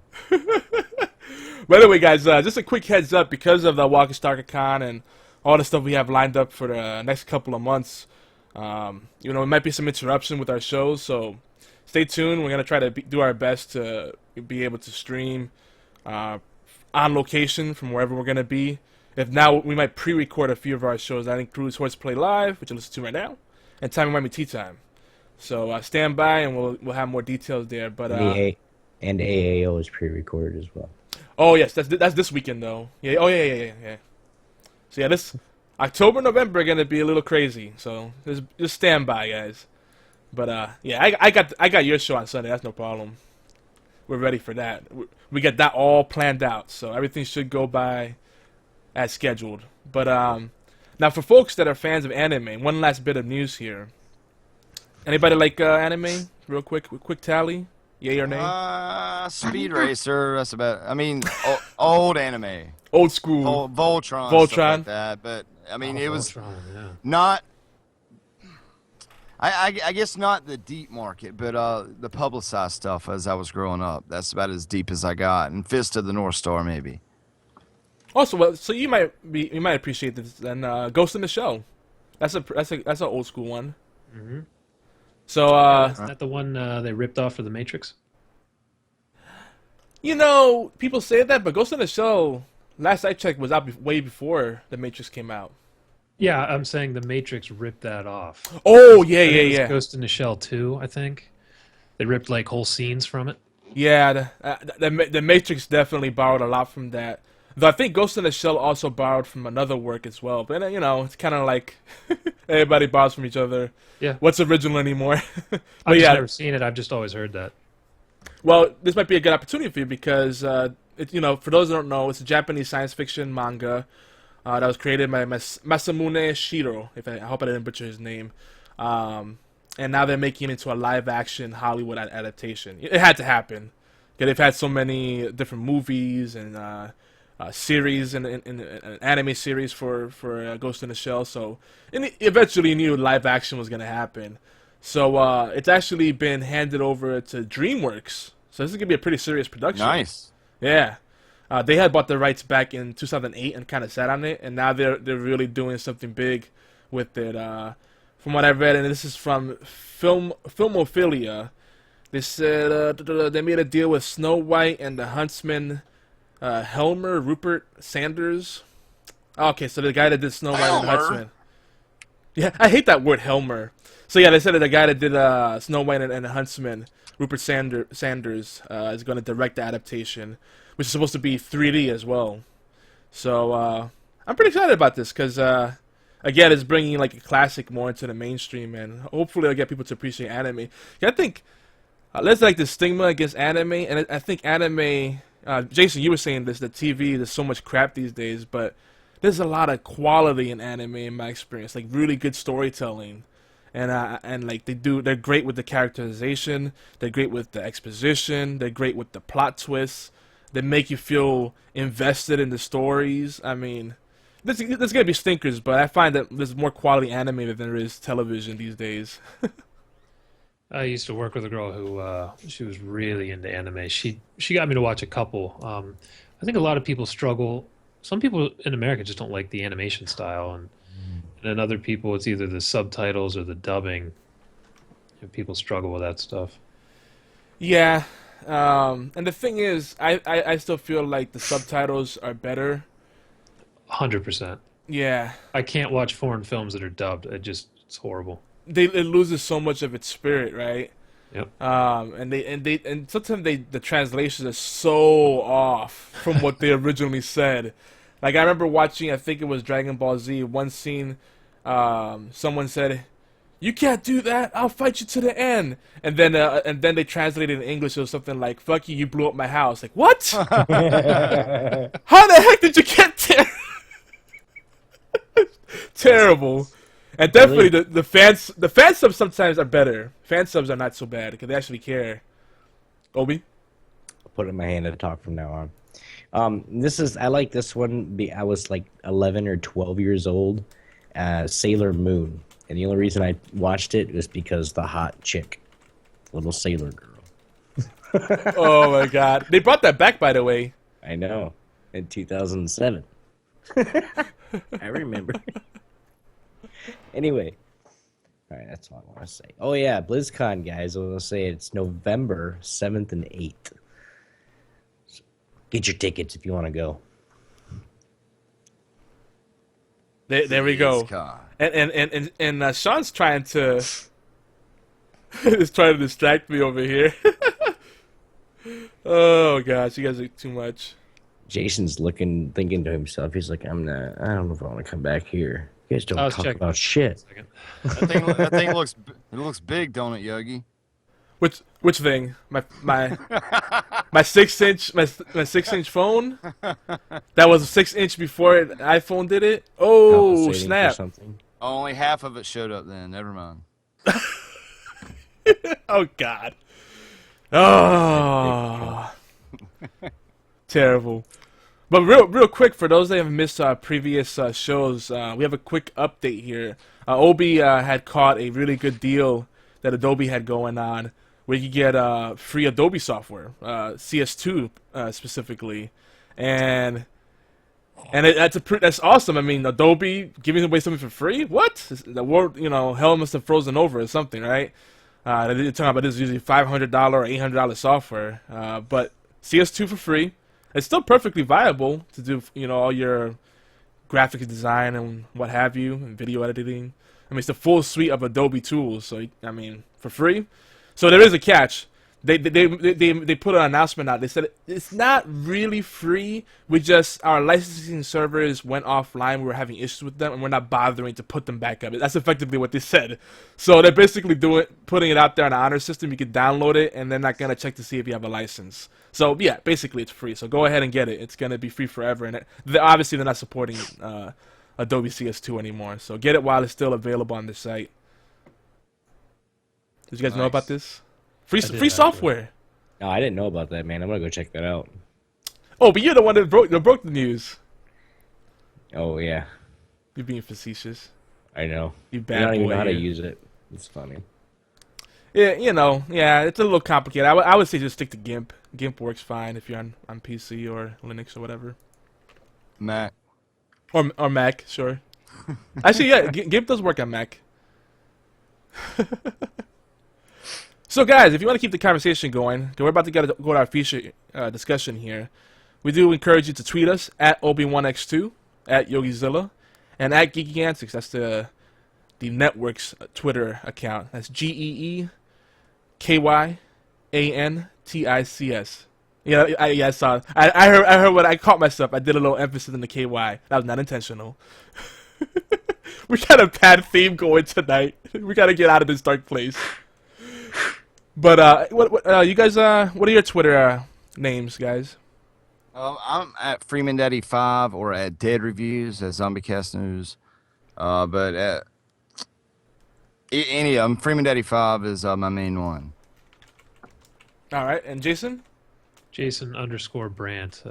By the way, guys, just a quick heads up because of the Walker Stalker Con and all the stuff we have lined up for the next couple of months. It might be some interruption with our shows, so stay tuned. We're gonna try to do our best to be able to stream on location from wherever we're gonna be. If not, we might pre-record a few of our shows. That includes HorsePLAY Live, which you'll listen to right now, and Time Miami Tea Time. So stand by, and we'll have more details there. But and AAO is pre-recorded as well. Oh yes, that's this weekend though. Yeah. Oh yeah. So yeah, this October, November are gonna be a little crazy. So just stand by, guys. But yeah, I got your show on Sunday. That's no problem. We're ready for that. We got that all planned out, so everything should go by as scheduled. But now for folks that are fans of anime, one last bit of news here. Anybody like anime? Real quick tally. Yay or nay? Speed Racer. That's about. I mean, old anime. Old school. Voltron, stuff like that. But I mean, Oh, it was Voltron, yeah. not. I guess not the deep market, but the publicized stuff as I was growing up. That's about as deep as I got. And Fist of the North Star, maybe. Also, well, so you might appreciate this. Then Ghost in the Shell. That's an old school one. Mm-hmm. So Is that the one they ripped off for the Matrix? you know, people say that, but Ghost in the Shell, last I checked, was out way before the Matrix came out. Yeah, I'm saying the Matrix ripped that off. Oh I think it was yeah. Ghost in the Shell 2, I think. They ripped like whole scenes from it. Yeah, the Matrix definitely borrowed a lot from that. Though I think Ghost in the Shell also borrowed from another work as well. But you know, it's kind of like everybody borrows from each other. Yeah. What's original anymore? But I've just yeah, never seen it. I've just always heard that. well, this might be a good opportunity for you because you know, for those who don't know, it's a Japanese science fiction manga that was created by Masamune Shiro. I hope I didn't butcher his name. And now they're making it into a live-action Hollywood adaptation. It had to happen. Yeah, they've had so many different movies and series and an anime series for Ghost in the Shell. So eventually, knew live-action was going to happen. So it's actually been handed over to DreamWorks. So this is going to be a pretty serious production. Nice. Yeah. They had bought the rights back in 2008 and kind of sat on it, and now they're really doing something big with it. From what I read, and this is from Filmophilia, they said they made a deal with Snow White and the Huntsman, Helmer, Rupert Sanders. Okay, so the guy that did Snow White and the Huntsman. Yeah, I hate that word, Helmer. So yeah, they said that the guy that did Snow White and the Huntsman, Rupert Sanders, is going to direct the adaptation, which is supposed to be 3D as well. So I'm pretty excited about this because, again, it's bringing like a classic more into the mainstream, and hopefully it'll get people to appreciate anime. I think there's like the stigma against anime, and I think anime. Jason, you were saying this, the TV, there's so much crap these days, but there's a lot of quality in anime in my experience, like really good storytelling. And like they're great with the characterization, they're great with the exposition, they're great with the plot twists. They make you feel invested in the stories. I mean, there's gonna be stinkers, but I find that there's more quality anime than there is television these days. I used to work with a girl who she was really into anime. She got me to watch a couple. I think a lot of people struggle. Some people in America just don't like the animation style, and then other people it's either the subtitles or the dubbing. And people struggle with that stuff. Yeah, and the thing is, I still feel like the subtitles are better. 100%. Yeah, I can't watch foreign films that are dubbed. It's horrible. it loses so much of its spirit, right? Yep. And sometimes the translations are so off from what they originally said. Like I remember watching, I think it was Dragon Ball Z. One scene, someone said, "You can't do that. I'll fight you to the end." And then they translated in English. It was something like, "Fuck you, you blew up my house." Like what? How the heck did you get there? Terrible. And definitely the fan subs sometimes are better. Fan subs are not so bad because they actually care. Obi? I'll put it in my hand to talk from now on. I like this one. I was like 11 or 12 years old. Sailor Moon. And the only reason I watched it was because the hot chick. Little sailor girl. Oh my god. They brought that back, by the way. I know. In 2007. I remember. Anyway. All right, that's all I want to say. Oh, yeah, BlizzCon, guys. I want to say it's November 7th and 8th. So get your tickets if you want to go. There we go. And Sean's trying to is trying to distract me over here. Oh gosh, you guys are too much. Jason's thinking to himself. He's like, I don't know if I want to come back here. You guys don't talk about shit. That thing looks big, don't it, Yogi? Which thing? My 6-inch my 6-inch phone? That was a 6-inch before iPhone did it? Oh, snap. Only half of it showed up then. Never mind. Oh God. Oh. Terrible. But real quick, for those that have missed our previous shows, we have a quick update here. Obi had caught a really good deal that Adobe had going on, where you get free Adobe software, CS2 specifically, and that's awesome. I mean, Adobe giving away something for free? What? The world, hell must have frozen over or something, right? They're talking about this is usually $500 or $800 software, but CS2 for free. It's still perfectly viable to do, all your graphic design and what have you, and video editing. I mean, it's the full suite of Adobe tools. So, I mean, for free. So there is a catch. They put an announcement out. They said it's not really free. Our licensing servers went offline. We were having issues with them, and we're not bothering to put them back up. That's effectively what they said. So they're basically putting it out there on the honor system. You can download it, and they're not gonna check to see if you have a license. So yeah, basically it's free. So go ahead and get it. It's gonna be free forever. And obviously they're not supporting Adobe CS2 anymore. So get it while it's still available on the site. Did you guys know about this? Free software. No, I didn't know about that, man. I'm gonna go check that out. Oh, but you're the one that broke the news. Oh yeah, You're being facetious. I know. You I bad don't even boy know how to here. use it. It's funny. Yeah, yeah, it's a little complicated. I would say just stick to GIMP. GIMP works fine if you're on PC or Linux or whatever. Mac. Or Mac, sure. Actually, yeah, GIMP does work on Mac. So, guys, if you want to keep the conversation going, 'cause we're about to go to our feature discussion here, we do encourage you to tweet us at Obi1X2, at YogiZilla, and at Geeky Antics. That's the network's Twitter account. That's GeeKyantics. Yeah, I saw it. I heard what I caught myself. I did a little emphasis in the KY. That was not intentional. We got a bad theme going tonight. We got to get out of this dark place. But what you guys? What are your Twitter names, guys? I'm at Freeman Daddy 5 or at Dead Reviews at ZombieCast News. But any of them, Freeman Daddy 5 is my main one. All right, and Jason? Jason_Brandt, Brant.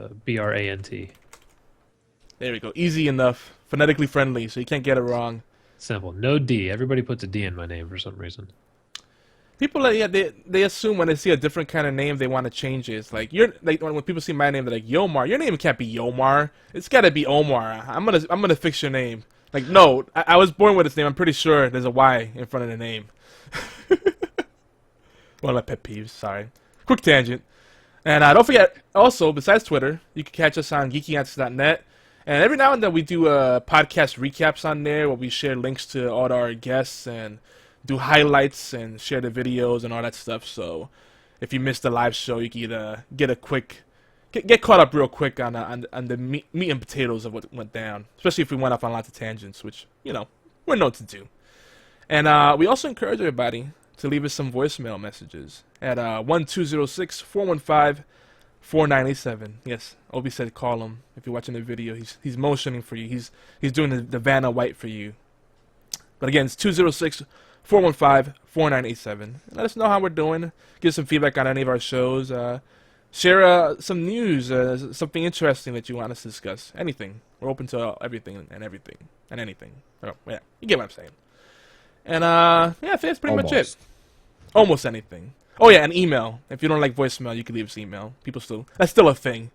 There we go. Easy enough. Phonetically friendly, so you can't get it wrong. Simple. No D. Everybody puts a D in my name for some reason. People, they assume when they see a different kind of name, they want to change it. It's like when people see my name, they're like Yomar. Your name can't be Yomar. It's got to be Omar. I'm gonna fix your name. Like, no, I was born with this name. I'm pretty sure there's a Y in front of the name. One of my pet peeves. Sorry. Quick tangent. And don't forget, also, besides Twitter, you can catch us on geekyantics.net. And every now and then we do podcast recaps on there where we share links to all our guests and do highlights and share the videos and all that stuff. So if you missed the live show, you can get caught up real quick on the meat and potatoes of what went down. Especially if we went off on lots of tangents, which, we're known to do. And we also encourage everybody to leave us some voicemail messages at 1206-415-4987. Yes, Obi said call him. If you're watching the video, he's motioning for you. He's doing the Vanna White for you. But again, it's 206-415-4987. Let us know how we're doing. Give some feedback on any of our shows. Share some news, something interesting that you want us to discuss. Anything. We're open to everything and anything. Oh, yeah, you get what I'm saying. And yeah, that's pretty much it. Almost anything. Oh yeah, an email. If you don't like voicemail, you can leave us email. That's still a thing.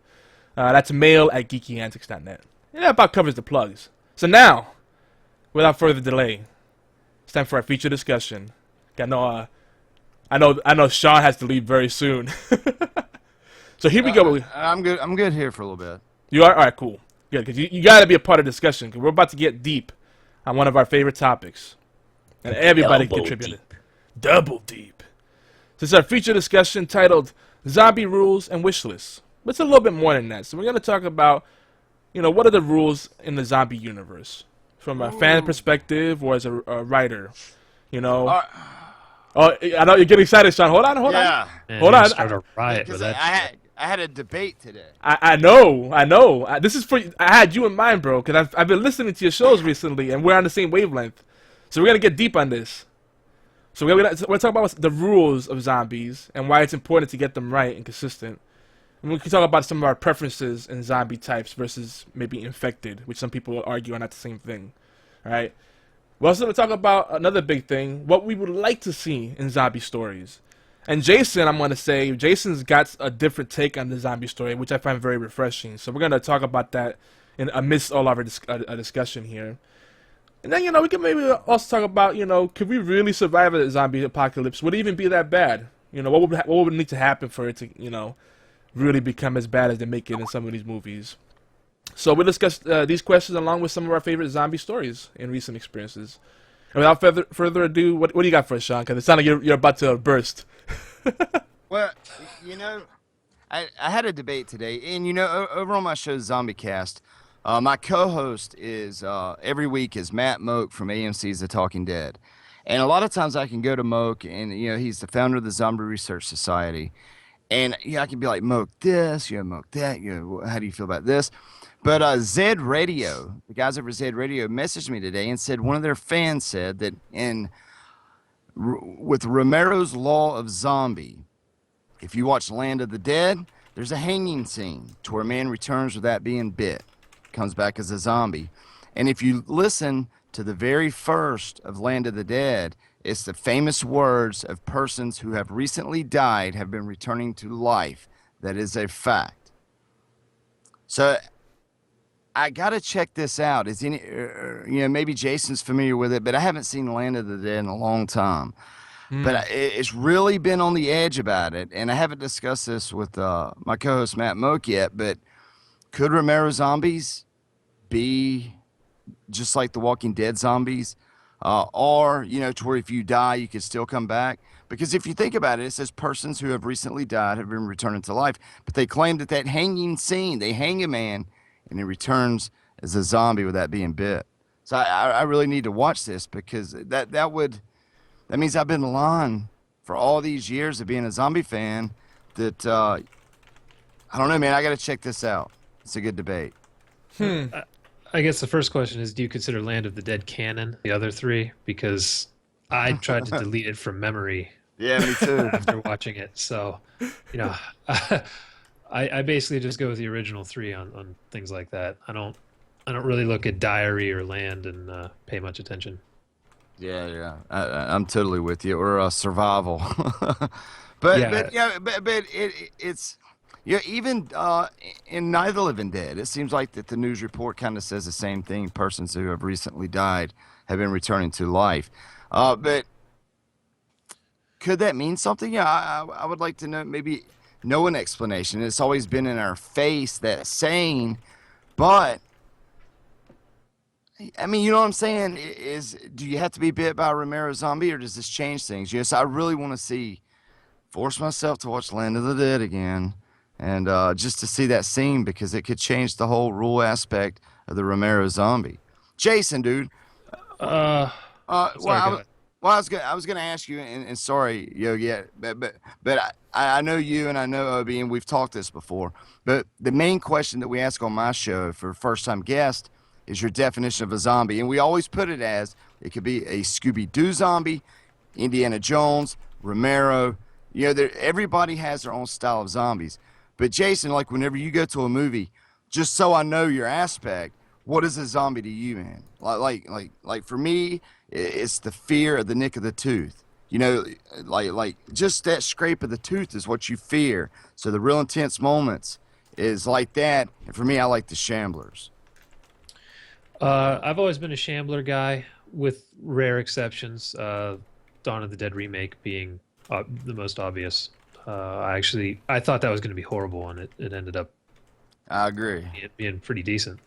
That's mail@geekyantics.net. And that about covers the plugs. So now, without further delay, it's time for our feature discussion. I know Sean has to leave very soon. So here we go. I'm good. I'm good here for a little bit. You are? All right, cool. Good, because you got to be a part of the discussion, because we're about to get deep on one of our favorite topics. And everybody can contribute. Double deep. This is our feature discussion titled Zombie Rules and Wish Lists. But it's a little bit more than that. So we're going to talk about, what are the rules in the zombie universe? From a fan perspective or as a writer, Oh, I know you're getting excited, Sean. Hold on. Yeah. Man, Hold you on. Start a riot with that. I had a debate today. I know. This is I had you in mind, bro, because I've been listening to your shows recently, and we're on the same wavelength. So we're going to get deep on this. So we're gonna talk about the rules of zombies and why it's important to get them right and consistent. And we can talk about some of our preferences in zombie types versus maybe infected, which some people will argue are not the same thing. All right. We're also going to talk about another big thing, what we would like to see in zombie stories. And Jason, I'm going to say, Jason's got a different take on the zombie story, which I find very refreshing. So we're going to talk about that amidst all of our discussion here. And then, we can maybe also talk about, could we really survive a zombie apocalypse? Would it even be that bad? What would need to happen for it to, really become as bad as they make it in some of these movies? So we'll discuss these questions along with some of our favorite zombie stories in recent experiences. And without further ado, what do you got for us, Sean? Because it sounds like you're about to burst. Well, I had a debate today, and over on my show Zombie Cast, my co-host is every week is Matt Moak from AMC's The Talking Dead, and a lot of times I can go to Moak, and he's the founder of the Zombie Research Society, and I can be like, Moak this, Moak that, how do you feel about this? But Zed Radio, the guys over Zed Radio, messaged me today and said one of their fans said that with Romero's Law of Zombie, if you watch Land of the Dead, there's a hanging scene to where a man returns without being bit, comes back as a zombie. And if you listen to the very first of Land of the Dead, it's the famous words of persons who have recently died have been returning to life. That is a fact. So I gotta check this out. Is maybe Jason's familiar with it, but I haven't seen Land of the Dead in a long time. But it's really been on the edge about it, and I haven't discussed this with my co-host Matt Moak yet. But could Romero zombies be just like the Walking Dead zombies, or to where if you die you could still come back? Because if you think about it, it says persons who have recently died have been returned to life, but they claim that hanging scene, they hang a man and he returns as a zombie without being bit. So I really need to watch this, because that means I've been lying for all these years of being a zombie fan. That I don't know, man. I got to check this out. It's a good debate. I guess the first question is, do you consider Land of the Dead canon, the other three? Because I tried to delete it from memory. Yeah, me too. After watching it, so I basically just go with the original three on things like that. I don't really look at Diary or Land and pay much attention. Yeah. I'm totally with you. Or Survival. but it's even in Night of the Living Dead, it seems like that the news report kind of says the same thing. Persons who have recently died have been returning to life. But could that mean something? Yeah, I would like to know an explanation. It's always been in our face, that saying, but I mean, you know what I'm saying? Do you have to be bit by a Romero zombie, or does this change things? Yes, I really want to force myself to watch Land of the Dead again, and just to see that scene, because it could change the whole rule aspect of the Romero zombie. Jason, dude. Sorry, I was gonna ask you, and sorry, Yogi, but I know you and I know Obi, and we've talked this before. But the main question that we ask on my show for first-time guests is your definition of a zombie, and we always put it as it could be a Scooby-Doo zombie, Indiana Jones, Romero. Everybody has their own style of zombies. But Jason, like whenever you go to a movie, just so I know your aspect, what is a zombie to you, man? Like for me, it's the fear of the nick of the tooth. Like just that scrape of the tooth is what you fear. So the real intense moments is like that. And for me, I like the Shamblers. I've always been a Shambler guy, with rare exceptions. Dawn of the Dead remake being the most obvious. I thought that was going to be horrible, and it ended up. I agree. Being pretty decent.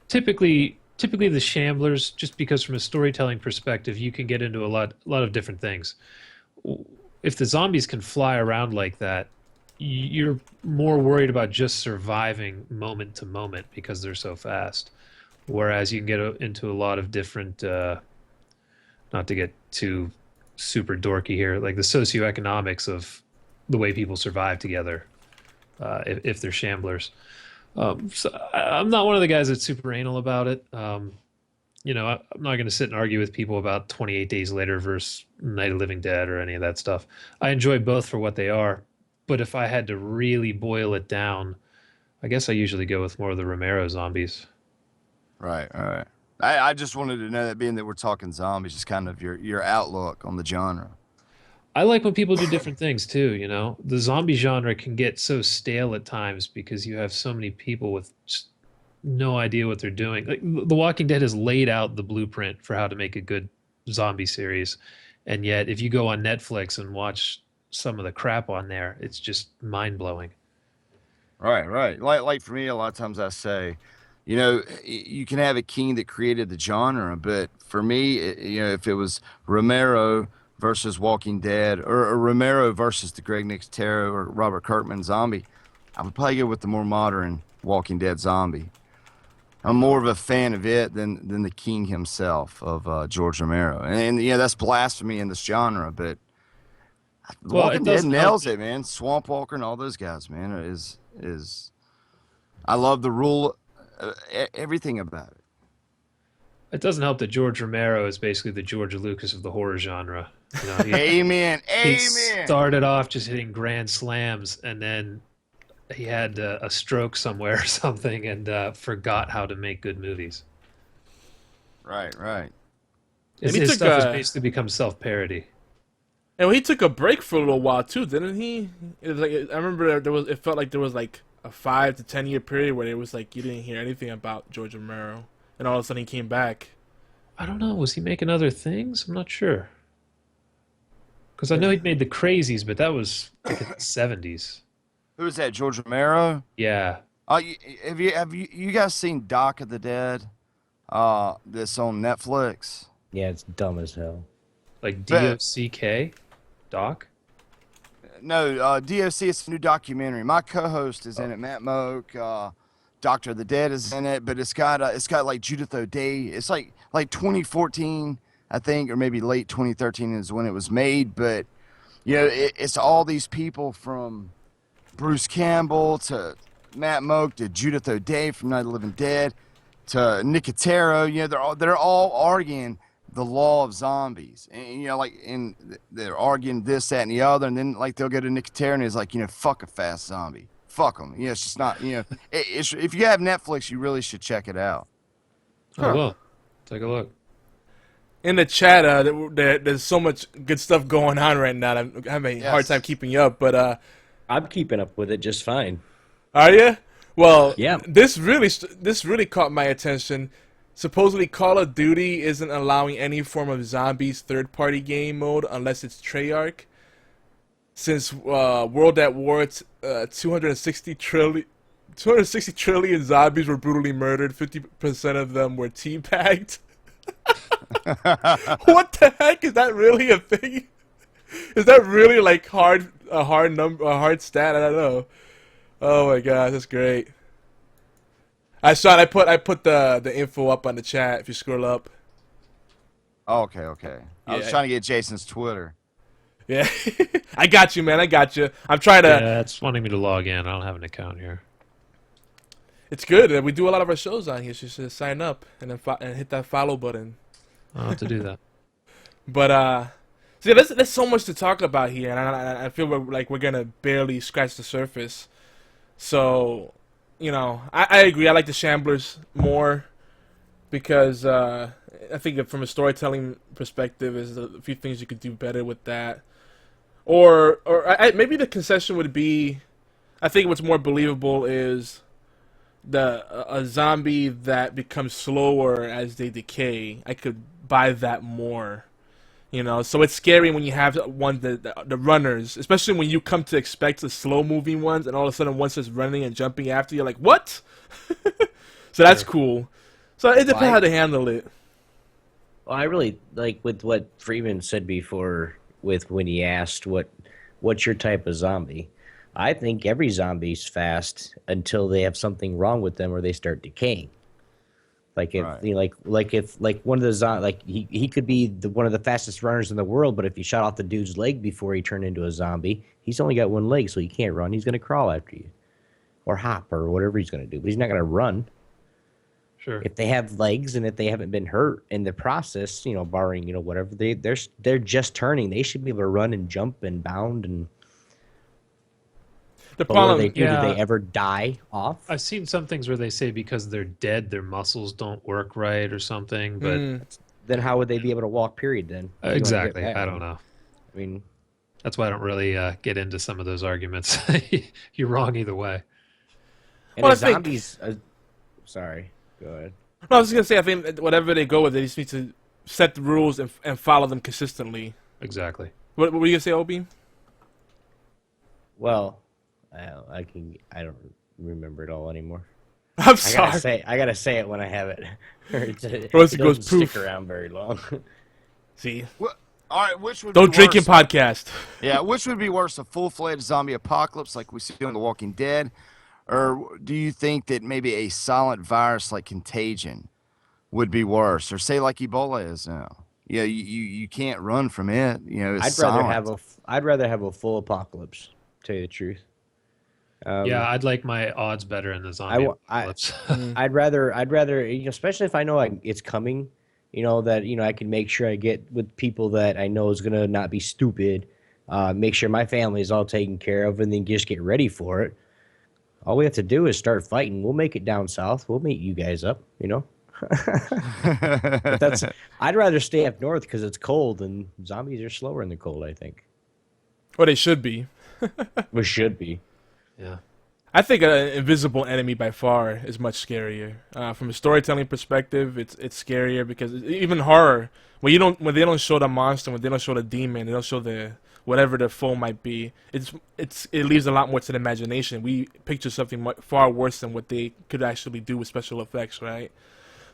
Typically the Shamblers, just because from a storytelling perspective, you can get into a lot of different things. If the zombies can fly around like that, you're more worried about just surviving moment to moment because they're so fast. Whereas you can get into a lot of different, not to get too super dorky here, like the socioeconomics of the way people survive together, if they're Shamblers. So I'm not one of the guys that's super anal about it. I'm not going to sit and argue with people about 28 Days Later versus Night of the Living Dead or any of that stuff. I enjoy both for what they are, but if I had to really boil it down, I guess I usually go with more of the Romero zombies. Right, right. I just wanted to know that being that we're talking zombies, just kind of your outlook on the genre. I like when people do different things too, The zombie genre can get so stale at times because you have so many people with just no idea what they're doing. Like The Walking Dead has laid out the blueprint for how to make a good zombie series. And yet if you go on Netflix and watch some of the crap on there, it's just mind-blowing. Right, right. Like for me, a lot of times I say, you can have a king that created the genre, but for me, if it was Romero versus Walking Dead or Romero versus the Greg Nicotero or Robert Kirkman zombie, I would probably go with the more modern Walking Dead zombie. I'm more of a fan of it than the king himself of George Romero, and that's blasphemy in this genre, but Well, Walking it Dead doesn't help nails it, man. Swamp Walker and all those guys, man, is I love the rule, everything about it. it doesn't help that George Romero is basically the George Lucas of the horror genre. Amen, He amen. started off just hitting grand slams, and then he had a stroke somewhere or something, and forgot how to make good movies. Right, right. His, he his took stuff has a- basically become self-parody. And he took a break for a little while too, didn't he? It was like I remember it felt like there was like a 5 to 10 year period where it was like you didn't hear anything about George Romero, and all of a sudden he came back. I don't know. Was he making other things? I'm not sure. Because I know he'd made The Crazies, but that was like in the 70s. Who is that? George Romero. Yeah. Have you guys seen Doc of the Dead? That's on Netflix. Yeah, it's dumb as hell. Like But- DOCK? Doc? No, DOC is a new documentary. My co-host is in it. Matt Moak, Doctor of the Dead is in it, but it's got like Judith O'Day. It's like 2014, I think, or maybe late 2013 is when it was made. But it's all these people from Bruce Campbell to Matt Moak to Judith O'Day from Night of the Living Dead to Nicotero. They're all arguing the law of zombies, and they're arguing this, that, and the other, and then like they'll go to Nicotero and he's like, fuck a fast zombie, fuck them. It's just not, if you have Netflix, you really should check it out. Oh, well. Take a look. In the chat, there's so much good stuff going on right now. I'm having a hard Yes. time keeping up, but I'm keeping up with it just fine. are you? Well, Yeah. This really caught my attention. Supposedly, Call of Duty isn't allowing any form of zombies third-party game mode unless it's Treyarch. Since World at War, 260 trillion zombies were brutally murdered. 50% of them were teabagged. What the heck? Is that really a thing? Is that really like a hard stat? I don't know. Oh my gosh, that's great. I put the info up on the chat if you scroll up. Oh, okay. I was Yeah. trying to get Jason's Twitter. Yeah. I got you, man. I got you. I'm trying to Yeah, it's wanting me to log in. I don't have an account here. It's good. We do a lot of our shows on here, so you should sign up and then and hit that follow button. I'll have to do that. But see, there's so much to talk about here, and I feel we're gonna barely scratch the surface. So, I agree. I like the Shamblers more because I think that from a storytelling perspective, is a few things you could do better with that. Or maybe the concession would be, I think what's more believable is a zombie that becomes slower as they decay. I could buy that more. So it's scary when you have the runners, especially when you come to expect the slow moving ones, and all of a sudden one starts running and jumping after you. Like, what? So that's cool. So it depends how to handle it. Well, I really like with what Freeman said before, with when he asked what's your type of zombie. I think every zombie's fast until they have something wrong with them or they start decaying. Like if Right. one of the he could be one of the fastest runners in the world, but if you shot off the dude's leg before he turned into a zombie, he's only got one leg, so he can't run. He's going to crawl after you, or hop, or whatever he's going to do. But he's not going to run. Sure. If they have legs and if they haven't been hurt in the process, barring whatever they're just turning, they should be able to run and jump and bound and. The But what do they problem, do? Do they Yeah. ever die off? I've seen some things where they say because they're dead, their muscles don't work right or something. But Then how would they be able to walk? Period. Then if you wanna get exactly, back. I don't know. I mean, That's why I don't really get into some of those arguments. You're wrong either way. and Well, the I think- zombies. Sorry, go ahead. no, I was gonna say I think that whatever they go with, they just need to set the rules and follow them consistently. Exactly. What were you gonna say, Obi? Well, I don't remember it all anymore. I'm I sorry. gotta say it when I have it. it Or else it goes doesn't poof. stick around very long. See, All right, which would don't be drink in worse? podcast. Yeah, which would be worse, a full-fledged zombie apocalypse like we see on The Walking Dead, or do you think that maybe a silent virus like Contagion would be worse, or say like Ebola is now? Yeah, you can't run from it. It's I'd rather have a full apocalypse. To tell you the truth. Yeah, I'd like my odds better in the zombie apocalypse. I'd rather, especially if I know it's coming, that, I can make sure I get with people that I know is going to not be stupid, make sure my family is all taken care of, and then just get ready for it. All we have to do is start fighting. We'll make it down south. We'll meet you guys up, But I'd rather stay up north because it's cold, and zombies are slower in the cold, I think. Well, they should be. We should be. Yeah. I think an invisible enemy by far is much scarier. From a storytelling perspective, it's scarier because even horror, when they don't show the monster, when they don't show the demon, they don't show the whatever the foe might be. It leaves a lot more to the imagination. We picture something far worse than what they could actually do with special effects, right?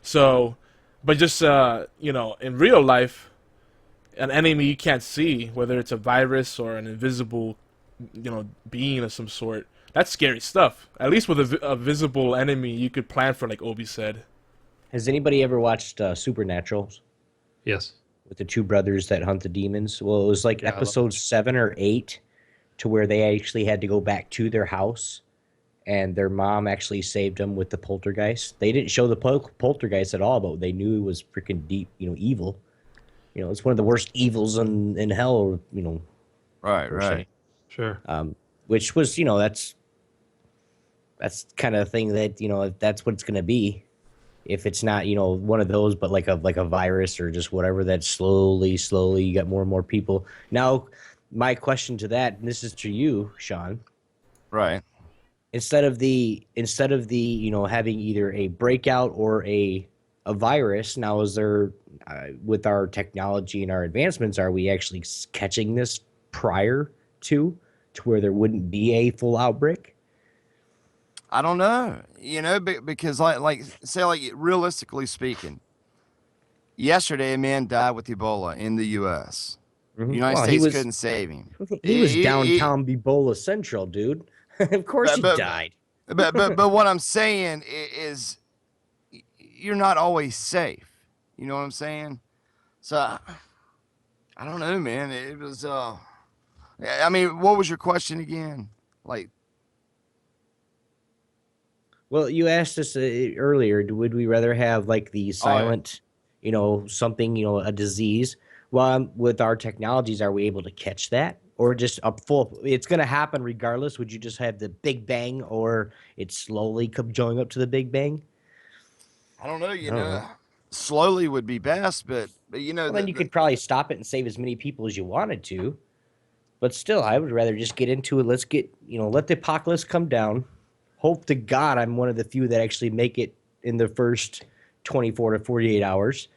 So, but just in real life, an enemy you can't see, whether it's a virus or an invisible, being of some sort. That's scary stuff. At least with a visible enemy, you could plan for, like Obi said. Has anybody ever watched Supernatural Yes. with the two brothers that hunt the demons? Well, it was like Yeah, I love episode 7 or 8 to where they actually had to go back to their house and their mom actually saved them with the poltergeist. They didn't show the poltergeist at all, but they knew it was freaking deep, evil. It's one of the worst evils in hell, Right, per se. right. Sure. Which was, that's kind of the thing that, if that's what it's going to be. If it's not, one of those, but like a virus or just whatever, that slowly you got more and more people. Now, my question to that, and this is to you, Sean. Right. Instead of the having either a breakout or a virus, now is there with our technology and our advancements, are we actually catching this prior to where there wouldn't be a full outbreak? I don't know, because like realistically speaking, yesterday a man died with Ebola in the U.S. The United Well, he States was- couldn't save him. He was downtown Ebola Central, dude. Of course he died. But what I'm saying is, you're not always safe. You know what I'm saying? So I don't know, man. It was I mean, what was your question again? Like, Well, you asked us earlier, would we rather have like the silent, something, a disease? Well, with our technologies, are we able to catch that? Or just a full, it's going to happen regardless. Would you just have the Big Bang or it's slowly going up to the Big Bang? I don't know, I don't know. slowly would be best, but Well, then you could probably stop it and save as many people as you wanted to. But still, I would rather just get into it. Let's get, let the apocalypse come down. Hope to God I'm one of the few that actually make it in the first 24 to 48 hours.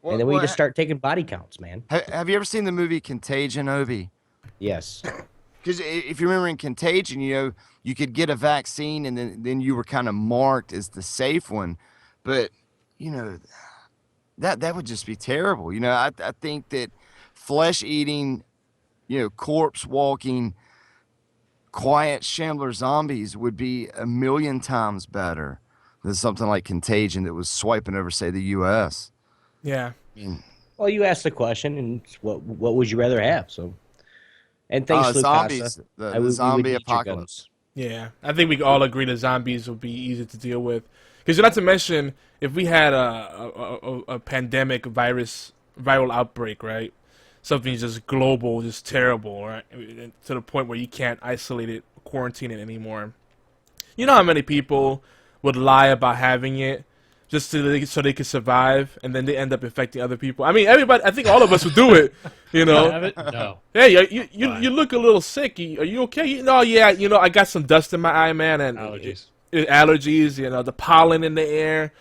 And then we just start taking body counts, man. Have you ever seen the movie Contagion, Obi? Yes. Because if you remember in Contagion, you could get a vaccine and then you were kind of marked as the safe one. But, that would just be terrible. I think that flesh-eating, corpse-walking, quiet shambler zombies would be a million times better than something like Contagion that was swiping over, say, the U.S. Yeah. Well, you asked the question, and what would you rather have? So, and thanks, Lucasa. Zombies, the we would zombie eat your apocalypse. guns. Yeah. I think we all agree that zombies would be easy to deal with. Because not to mention, if we had a pandemic viral outbreak, right? Something just global, just terrible, right? To the point where you can't isolate it, quarantine it anymore. You know how many people would lie about having it just so they could survive, and then they end up infecting other people? I mean, everybody. I think all of us would do it. You know. Have it? No. Hey, you look a little sick. Are you okay? No, yeah. I got some dust in my eye, man, and Allergies. Allergies. The pollen in the air.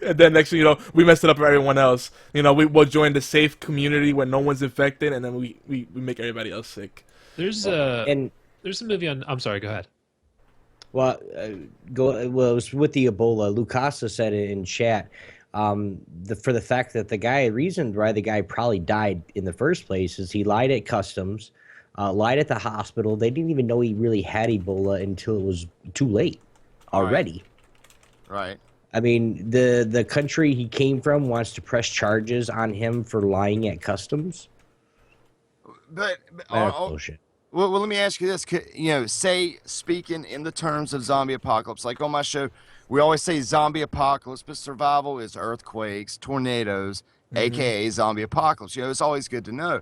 And then next thing you know, we messed it up for everyone else. We'll join the safe community where no one's infected, and then we make everybody else sick. There's a movie on. I'm sorry. Go ahead. Well, it was with the Ebola. Lucasa said it in chat. For the fact that the reason why the guy probably died in the first place is he lied at customs, lied at the hospital. They didn't even know he really had Ebola until it was too late already. Right. I mean, the country he came from wants to press charges on him for lying at customs. But That's bullshit. Well, let me ask you this. Say, speaking in the terms of zombie apocalypse, like on my show, we always say zombie apocalypse, but survival is earthquakes, tornadoes, a.k.a. zombie apocalypse. It's always good to know.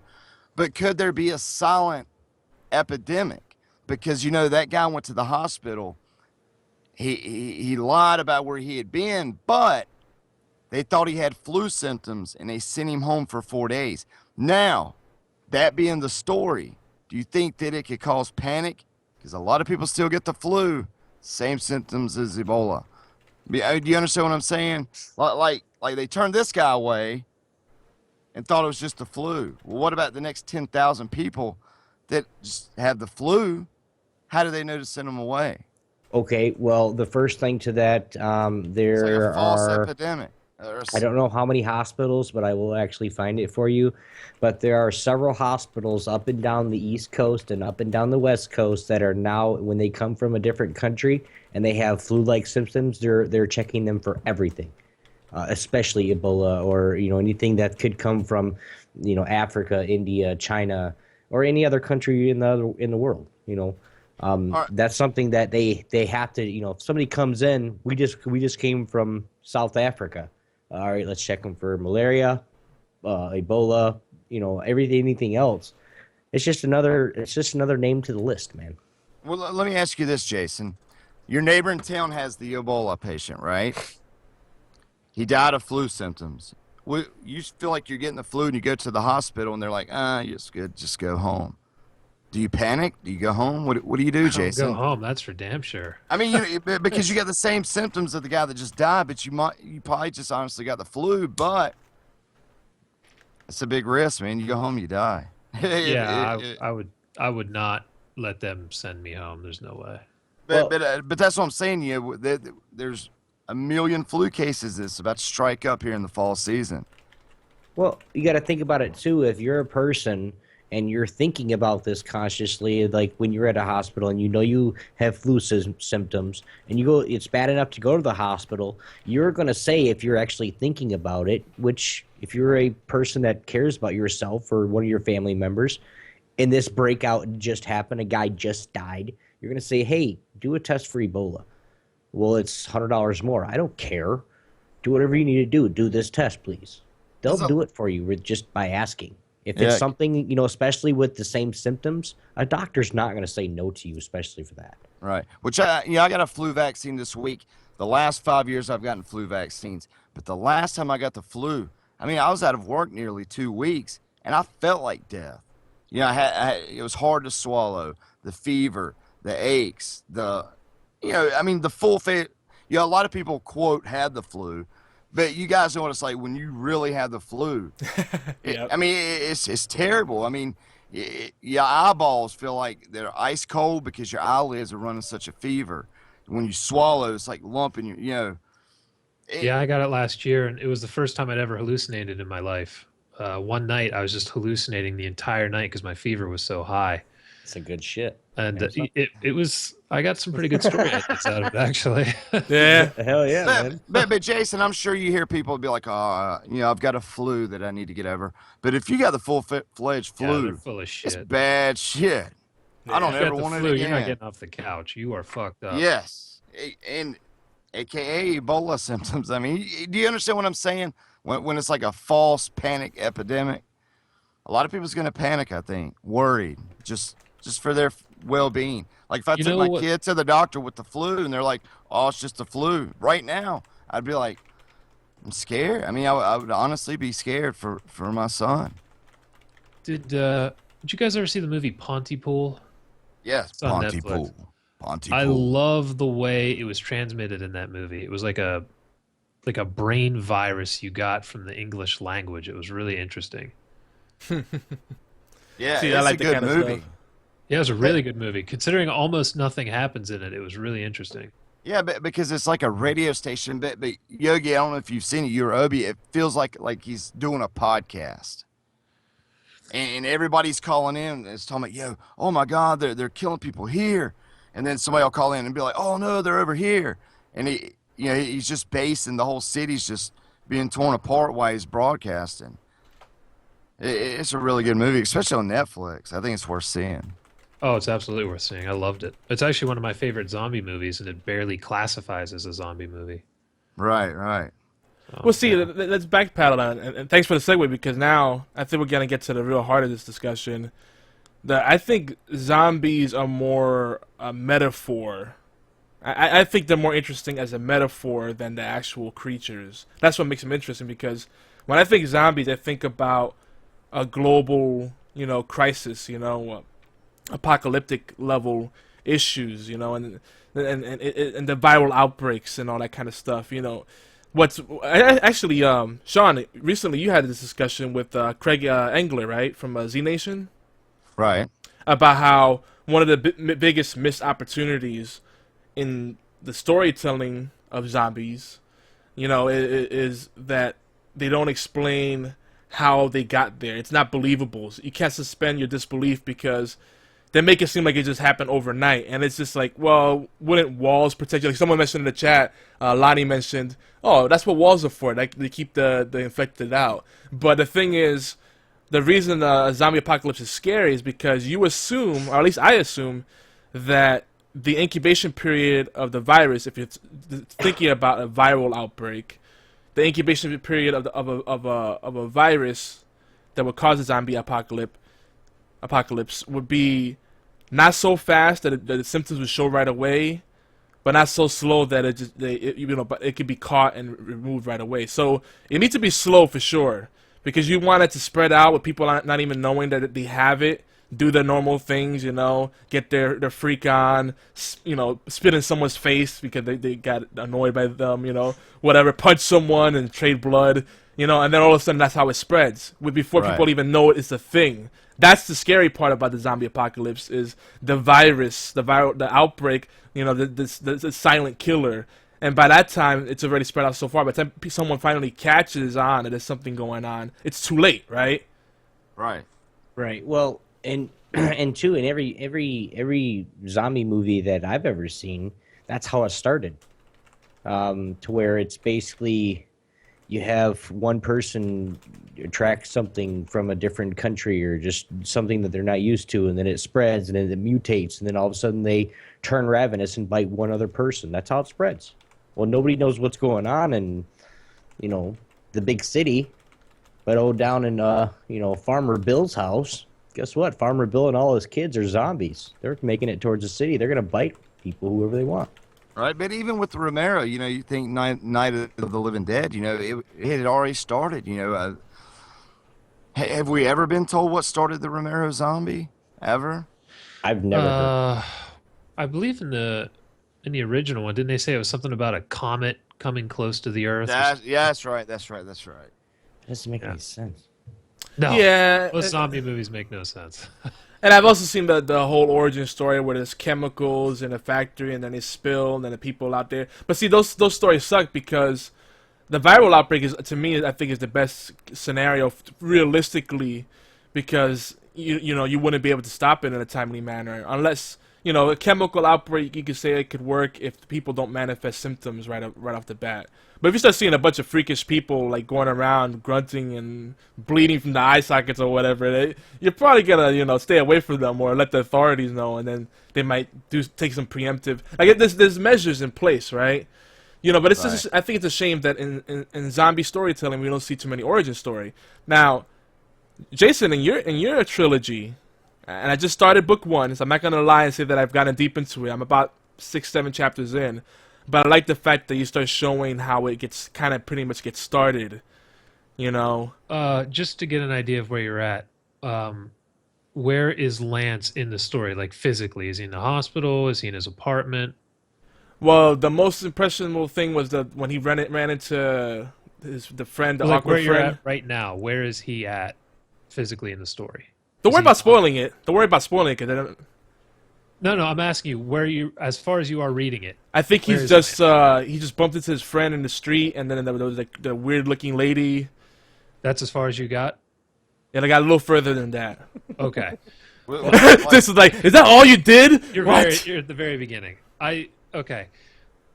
But could there be a silent epidemic? Because, that guy went to the hospital. He lied about where he had been, but they thought he had flu symptoms, and they sent him home for 4 days. Now, that being the story, do you think that it could cause panic? Because a lot of people still get the flu, same symptoms as Ebola. Do you understand what I'm saying? Like they turned this guy away and thought it was just the flu. Well, what about the next 10,000 people that just have the flu? How do they know to send them away? Okay, well, the first thing to that, It's like there a false are. epidemic. I don't know how many hospitals, but I will actually find it for you. But there are several hospitals up and down the East Coast and up and down the West Coast that are now, when they come from a different country and they have flu-like symptoms, they're checking them for everything, especially Ebola or anything that could come from Africa, India, China, or any other country in the world. Right. That's something that they have to. If somebody comes in, we just came from South Africa. All right, let's check them for malaria, Ebola, anything else. It's just another name to the list, man. Well, let me ask you this, Jason. Your neighbor in town has the Ebola patient, right? He died of flu symptoms. Well, you feel like you're getting the flu and you go to the hospital and they're like, you're good, just go home. Do you panic? Do you go home? What do you do, Jason? Go home. That's for damn sure. I mean, because you got the same symptoms of the guy that just died, but you probably just honestly got the flu, but it's a big risk, man. You go home, you die. Yeah, I would not let them send me home. There's no way. But that's what I'm saying. There's a million flu cases that's about to strike up here in the fall season. Well, you got to think about it too. If you're a person and you're thinking about this consciously, like when you're at a hospital and you have flu symptoms and it's bad enough to go to the hospital, you're going to say, if you're actually thinking about it, which if you're a person that cares about yourself or one of your family members, and this breakout just happened, a guy just died, you're going to say, hey, do a test for Ebola. Well, it's $100 more. I don't care. Do whatever you need to do. Do this test, please. They'll do it for you just by asking. If it's something, especially with the same symptoms, a doctor's not going to say no to you, especially for that. Right. Which, I got a flu vaccine this week. The last 5 years I've gotten flu vaccines. But the last time I got the flu, I was out of work nearly 2 weeks, and I felt like death. It was hard to swallow. The fever, the aches, the full fit. A lot of people, quote, had the flu. But you guys know what it's like when you really have the flu. Yep. It's terrible. Your eyeballs feel like they're ice cold because your eyelids are running such a fever. When you swallow, it's like lumping your, Yeah, I got it last year, and it was the first time I'd ever hallucinated in my life. One night, I was just hallucinating the entire night because my fever was so high. It's a good shit. And it was, I got some pretty good story ideas out of it, actually. Yeah. Hell yeah, man. But Jason, I'm sure you hear people be like, I've got a flu that I need to get over. But if you got the full-fledged Yeah, flu, they're full of shit. it's bad shit. I don't If you ever got the want it flu, again. you're not getting off the couch. You are fucked up. Yes. And AKA Ebola symptoms. I mean, do you understand what I'm saying? When it's like a false panic epidemic, a lot of people's going to panic, I think, worried, just for their well-being. Like if I You took know my what? kid to the doctor with the flu and they're like, oh, it's just the flu right now, I'd be like, I'm scared. I mean, I would honestly be scared for my son. Did you guys ever see the movie Pontypool? Yes, It's on Pontypool. Netflix. Pontypool. I love the way it was transmitted in that movie. It was like a brain virus you got from the English language. It was really interesting. Yeah, See, it's I like a that good kind of movie. stuff. Yeah, it was a really good movie. Considering almost nothing happens in it, it was really interesting. Yeah, but because it's like a radio station. But Yogi, I don't know if you've seen it, you or Obi. It feels like he's doing a podcast, and everybody's calling in and it's talking about, yo, oh my God, they're killing people here, and then somebody will call in and be like, oh no, they're over here, and he's just basing the whole city's just being torn apart while he's broadcasting. It's a really good movie, especially on Netflix. I think it's worth seeing. Oh, it's absolutely worth seeing. I loved it. It's actually one of my favorite zombie movies, and it barely classifies as a zombie movie. Right. So, Well, see, yeah. let's backpedal on it, and thanks for the segue, because now I think we're gonna get to the real heart of this discussion. I think zombies are more a metaphor. I think they're more interesting as a metaphor than the actual creatures. That's what makes them interesting, because when I think zombies, I think about a global, crisis, apocalyptic level issues, and the viral outbreaks and all that kind of stuff. Actually, Sean, recently you had this discussion with Craig Engler, right, from Z Nation, Right. about how one of the biggest missed opportunities in the storytelling of zombies, is that they don't explain how they got there. It's not believable. You can't suspend your disbelief because they make it seem like it just happened overnight. And it's just like, well, wouldn't walls protect you? Like someone mentioned in the chat, Lonnie mentioned, oh, that's what walls are for. Like, they keep the infected out. But the thing is, the reason a zombie apocalypse is scary is because you assume, or at least I assume, that the incubation period of the virus, if you're thinking about a viral outbreak, the incubation period of a virus that would cause a zombie apocalypse would be not so fast that the symptoms would show right away, but not so slow that but it could be caught and removed right away. So it needs to be slow for sure, because you want it to spread out with people not even knowing that they have it, do their normal things, get their freak on, spit in someone's face because they got annoyed by them, whatever, punch someone and trade blood, and then all of a sudden that's how it spreads, before Right. people even know it's a thing. That's the scary part about the zombie apocalypse, is the virus, the outbreak, the silent killer. And by that time, it's already spread out so far. By the time someone finally catches on that there's something going on, it's too late, right? Right. Right. Well, and and two, in every zombie movie that I've ever seen, that's how it started. To where it's basically you have one person track something from a different country or just something that they're not used to, and then it spreads, and then it mutates, and then all of a sudden they turn ravenous and bite one other person. That's how it spreads. Well, nobody knows what's going on in, the big city, but down in Farmer Bill's house, guess what? Farmer Bill and all his kids are zombies. They're making it towards the city. They're gonna bite people, whoever they want. Right, but even with Romero, you think Night of the Living Dead, it had already started. Have we ever been told what started the Romero zombie? Ever? I've never heard. I believe in the original one, didn't they say it was something about a comet coming close to the Earth? Yeah, that's right. That's right. It doesn't make any sense. No. Yeah. Most zombie movies make no sense. And I've also seen the whole origin story where there's chemicals in a factory and then they spill and then the people out there. But see, those stories suck, because the viral outbreak is, to me, I think is the best scenario realistically, because you wouldn't be able to stop it in a timely manner unless a chemical outbreak. You could say it could work if people don't manifest symptoms right off the bat. But if you start seeing a bunch of freakish people like going around grunting and bleeding from the eye sockets or whatever, you're probably gonna stay away from them or let the authorities know, and then they might take some preemptive. There's measures in place, right? You know, but it's Right. just, I think it's a shame that in zombie storytelling we don't see too many origin story. Now, Jason, in your trilogy, and I just started book 1, so I'm not gonna lie and say that I've gotten deep into it. I'm about 6-7 chapters in, but I like the fact that you start showing how it gets kind of pretty much gets started. You know, Just to get an idea of where you're at, where is Lance in the story? Like physically, is he in the hospital? Is he in his apartment? well, the most impressionable thing was that when he ran into the friend, the Like where awkward you're friend. at right now, where is he at physically in the story? Don't Is worry he- about spoiling it. Don't worry about spoiling it, because No, I'm asking you where you, as far as you are reading it. I think Where he's is just he just bumped into his friend in the street, and then there was like the weird looking lady, That's as far as you got. and I got a little further than that. Okay, This is like, is that all you did? you're What? you're at the very beginning. Okay.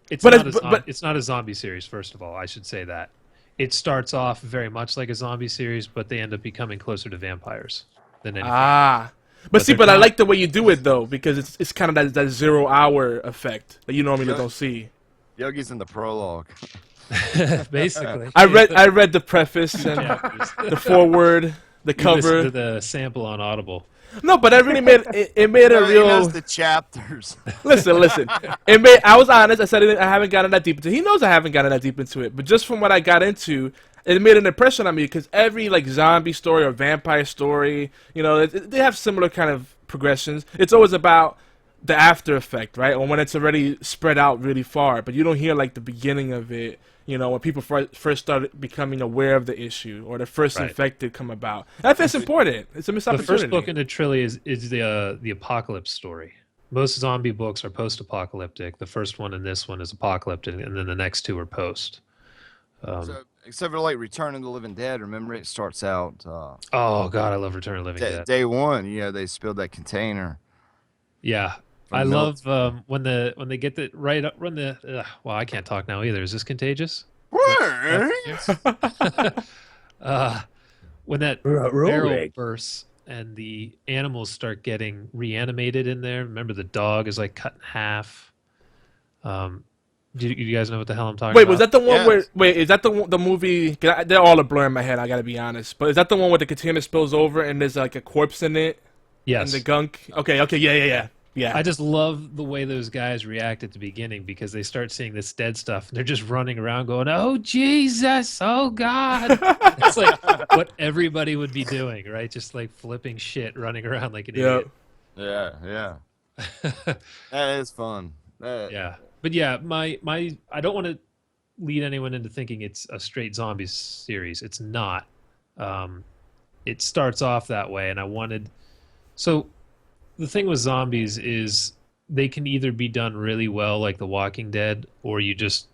It's But not it's- a but- it's not a zombie series. First of all, I should say that it starts off very much like a zombie series, but they end up becoming closer to vampires than anything. Ah, but But see, they're but I not- like the way you do it though, because it's kind of that 0 hour effect that you normally don't see. Yogi's in the prologue. Basically, I read the preface and chapters. the foreword, the You listen cover. to the sample on Audible. No, but I really made it made a He real. knows the chapters. Listen. It made. I was honest. I said I haven't gotten that deep into it. He knows I haven't gotten that deep into it. But just from what I got into, it made an impression on me because every like zombie story or vampire story, you know, they have similar kind of progressions. It's always about the after effect, right? Or when it's already spread out really far, but you don't hear like the beginning of it. You know, when people first started becoming aware of the issue or the first Right. infected come about. I think it's important. It's a missed The opportunity. first book in the trilogy is the apocalypse story. Most zombie books are post-apocalyptic. The first one and this one is apocalyptic, and then the next two are post. So, except for like Return of the Living Dead, remember it starts out Oh God, I love Return of the Living Dead. day 1. You know, they spilled that container. Yeah, From I Milk. love when they get the right up run the. Well, I can't talk now either. Is this contagious? When that barrel bursts and the animals start getting reanimated in there. Remember, the dog is like cut in half. Do you guys know what the hell I'm talking Wait, about? was that the one Yes. where? Wait, is that the movie? 'Cause they're all a blur in my head. I gotta be honest. But is that the one where the container spills over and there's like a corpse in it Yes. and the gunk? Okay, yeah. I just love the way those guys react at the beginning because they start seeing this dead stuff and they're just running around going, "Oh Jesus, oh God!" It's like what everybody would be doing, right? Just like flipping shit, running around like an Yeah. Yeah, yeah. idiot. That is fun. Yeah, but yeah, my I don't want to lead anyone into thinking it's a straight zombie series. It's not. It starts off that way, and I wanted. So, the thing with zombies is they can either be done really well, like The Walking Dead, or you're just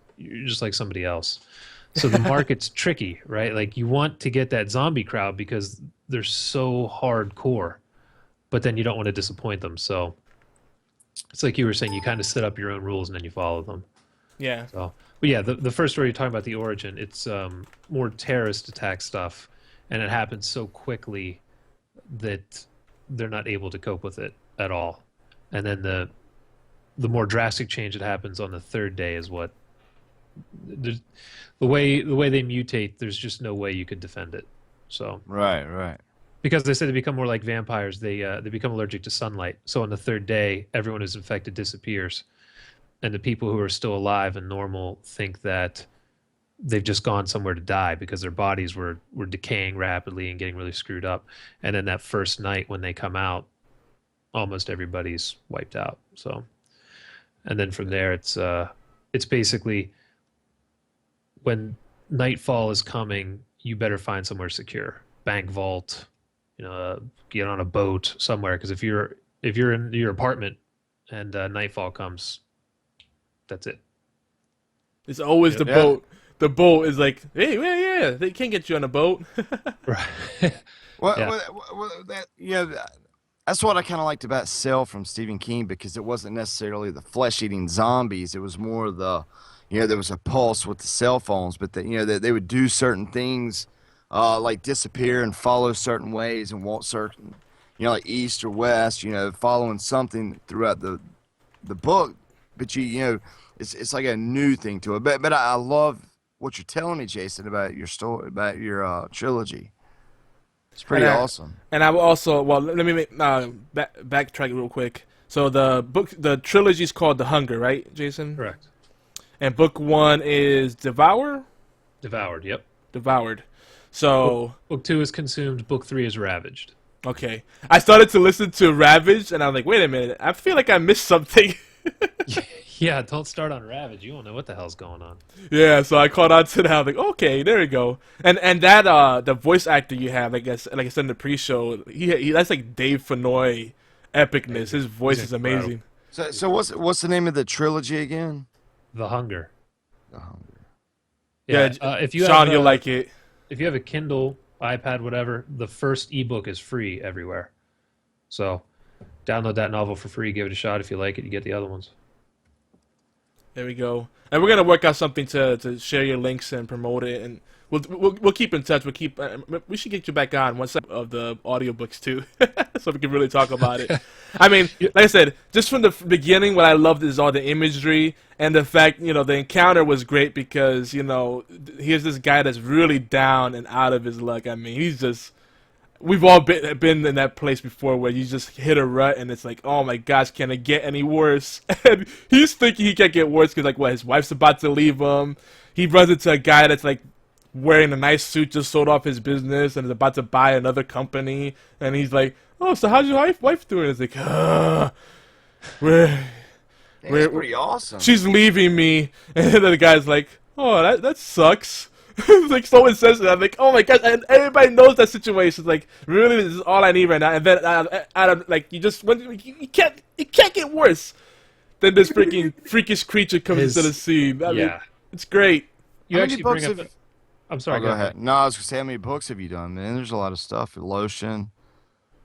like somebody else. So the market's tricky, right? Like you want to get that zombie crowd because they're so hardcore, but then you don't want to disappoint them. So it's like you were saying, you kind of set up your own rules and then you follow them. Yeah. So, but yeah, the first story you're talking about, the origin, it's more terrorist attack stuff, and it happens so quickly that they're not able to cope with it at all. And then the more drastic change that happens on the third day is what the way they mutate. There's just no way you could defend it. So Right. because they say they become more like vampires, they become allergic to sunlight. So on the third day, everyone who's infected disappears, and the people who are still alive and normal think that they've just gone somewhere to die because their bodies were decaying rapidly and getting really screwed up. And then that first night when they come out, almost everybody's wiped out. So, and then from there, it's basically when nightfall is coming, you better find somewhere secure, bank vault, get on a boat somewhere. Because if you're in your apartment and nightfall comes, that's it. It's always the Yeah. boat. The boat is like, hey, yeah, they can't get you on a boat. Right. Well, Yeah. that's what I kind of liked about Cell from Stephen King, because it wasn't necessarily the flesh-eating zombies. It was more the, there was a pulse with the cell phones, but that they would do certain things, like disappear and follow certain ways and walk certain, like east or west, following something throughout the book. But it's like a new thing to it. But I love what you're telling me, Jason, about your story, about your trilogy. It's pretty awesome. And I will also, well, let me backtrack real quick. So the trilogy is called The Hunger, right, Jason? Correct. And book 1 is Devoured. Yep. Devoured. So Book 2 is Consumed. Book 3 is Ravaged. okay, I started to listen to Ravaged, and I was like, wait a minute, I feel like I missed something. Yeah, don't start on Ravage. You won't know what the hell's going on. Yeah, so I caught on to that. I was like, okay, there we go. And that the voice actor you have, like I said in the pre-show, he that's like Dave Fennoy epicness. His voice is amazing. So what's the name of the trilogy again? The Hunger. The Hunger. Yeah, if you Sean, have you'll like it. if you have a Kindle, iPad, whatever, the first ebook is free everywhere. So download that novel for free. Give it a shot. If you like it, you get the other ones. There we go. And we're gonna work out something to share your links and promote it, and we'll keep in touch. We should get you back on one side of the audiobooks too, so we can really talk about it. I mean, like I said, just from the beginning, what I loved is all the imagery and the fact, the encounter was great because, here's this guy that's really down and out of his luck. I mean, he's just. We've all been in that place before where you just hit a rut and it's like, oh my gosh, can it get any worse? And he's thinking he can't get worse because, his wife's about to leave him. He runs into a guy that's, wearing a nice suit, just sold off his business and is about to buy another company. And he's like, oh, so how's your wife doing? It's like, That's pretty awesome. She's leaving me. And then the guy's like, oh, that sucks. Like someone says it, I'm like, oh my god! And everybody knows that situation. It's like, really, this is all I need right now. And then out of you can't get worse. Then this freaking freakish creature comes into the scene. I mean, it's great. You actually bring up. I'm sorry. Go ahead. No, I was gonna say, how many books have you done, man? There's a lot of stuff. Lotion,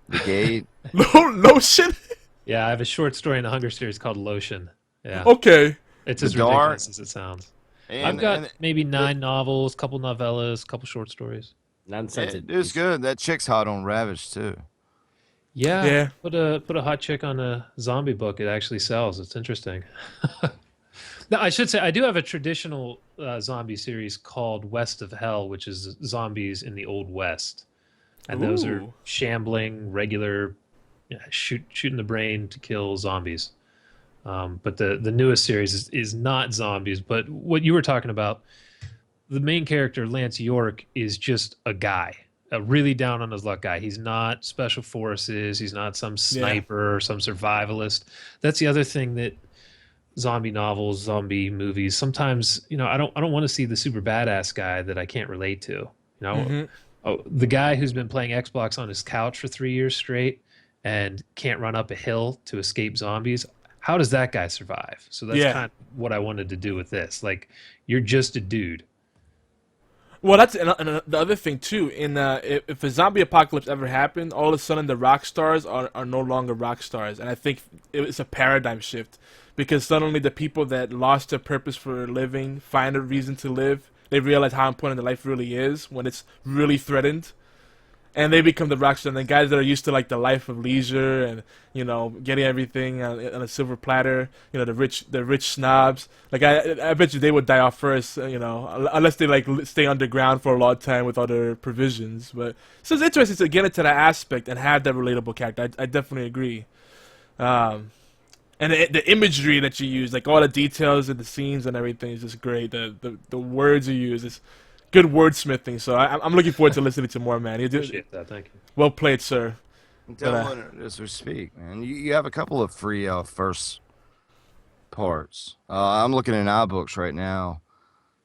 The Gate. Lotion. Yeah, I have a short story in the Hunger series called Lotion. Yeah. Okay. It's as ridiculous as it sounds. I've got maybe 9 novels, couple novellas, couple short stories. Nonsense. It's good. That chick's hot on Ravage too. Yeah. Put a hot chick on a zombie book. It actually sells. It's interesting. Now, I should say I do have a traditional zombie series called West of Hell, which is zombies in the Old West, and those are shambling, regular, shooting the brain to kill zombies. But the newest series is not zombies, but what you were talking about, the main character, Lance York, is just a guy, a really down on his luck guy. He's not special forces. He's not some sniper or some survivalist. That's the other thing that zombie novels, zombie movies, sometimes, I don't want to see the super badass guy that I can't relate to. The guy who's been playing Xbox on his couch for 3 years straight and can't run up a hill to escape zombies. How does that guy survive? So that's kind of what I wanted to do with this. You're just a dude. Well, that's the other thing too. If a zombie apocalypse ever happened, all of a sudden the rock stars are no longer rock stars, and I think it's a paradigm shift because suddenly the people that lost their purpose for living find a reason to live. They realize how important their life really is when it's really threatened. And they become the rock stars. And the guys that are used to the life of leisure and getting everything on a silver platter, the rich snobs. I bet you they would die off first, unless they stay underground for a long time with other provisions. But so it's interesting to get into that aspect and have that relatable character. I definitely agree. And the imagery that you use, all the details and the scenes and everything is just great. The words you use is good wordsmithing, so I'm looking forward to listening to more, man. Appreciate that, thank you. Well played, sir. I'm telling you as we speak, man. You have a couple of free first parts. I'm looking in iBooks right now.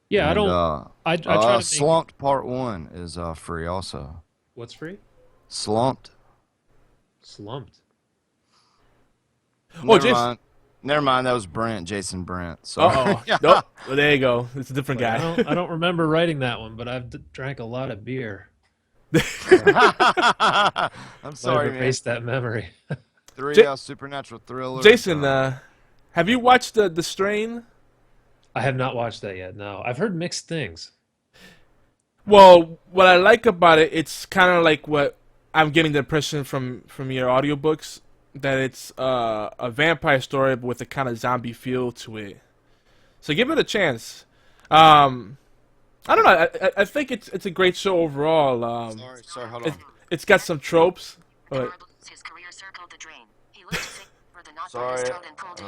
Yeah, and, I try to Slumped Part 1 is free also. What's free? Slumped. Never mind, that was Jason Brent. So. Nope. Well, there you go. It's a different guy. I don't remember writing that one, but I've drank a lot of beer. I'm sorry, man. Erase that memory. 3 supernatural thriller. Jason, have you watched The Strain? I have not watched that yet. No, I've heard mixed things. Well, what I like about it, it's kind of like what I'm getting the impression from your audiobooks, that it's a vampire story but with a kind of zombie feel to it. So give it a chance. I don't know. I think it's a great show overall. Sorry, hold It, on. it's got some tropes. But His career circled the drain. He looked to think for the knot by Sorry. his throat and pulled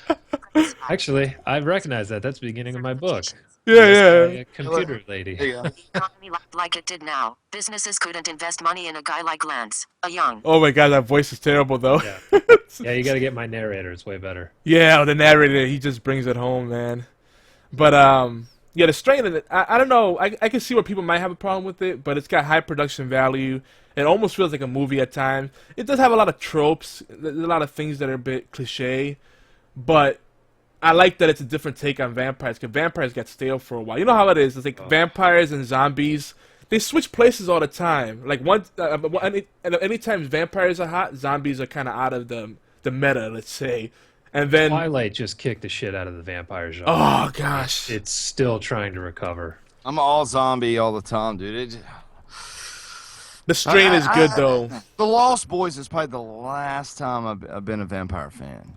it down. Actually, I recognize that. That's the beginning of my book. yeah. A computer lady. There you go. Economy like it did now. Businesses couldn't invest money in a guy like Lance, a young. Oh my god, that voice is terrible though. Yeah. Yeah, you got to get my narrator. It's way better. Yeah, the narrator, he just brings it home, man. But yeah, the strain of it, I don't know. I can see where people might have a problem with it, but it's got high production value. It almost feels like a movie at times. It does have a lot of tropes. There's a lot of things that are a bit cliche, but I like that it's a different take on vampires, because vampires got stale for a while. You know how it is. It's like vampires and zombies. They switch places all the time. Like anytime vampires are hot, zombies are kind of out of the meta, let's say. And then Twilight just kicked the shit out of the vampire genre. oh gosh, It's still trying to recover. I'm all zombie all the time, dude. the strain is good though. The Lost Boys is probably the last time I've been a vampire fan.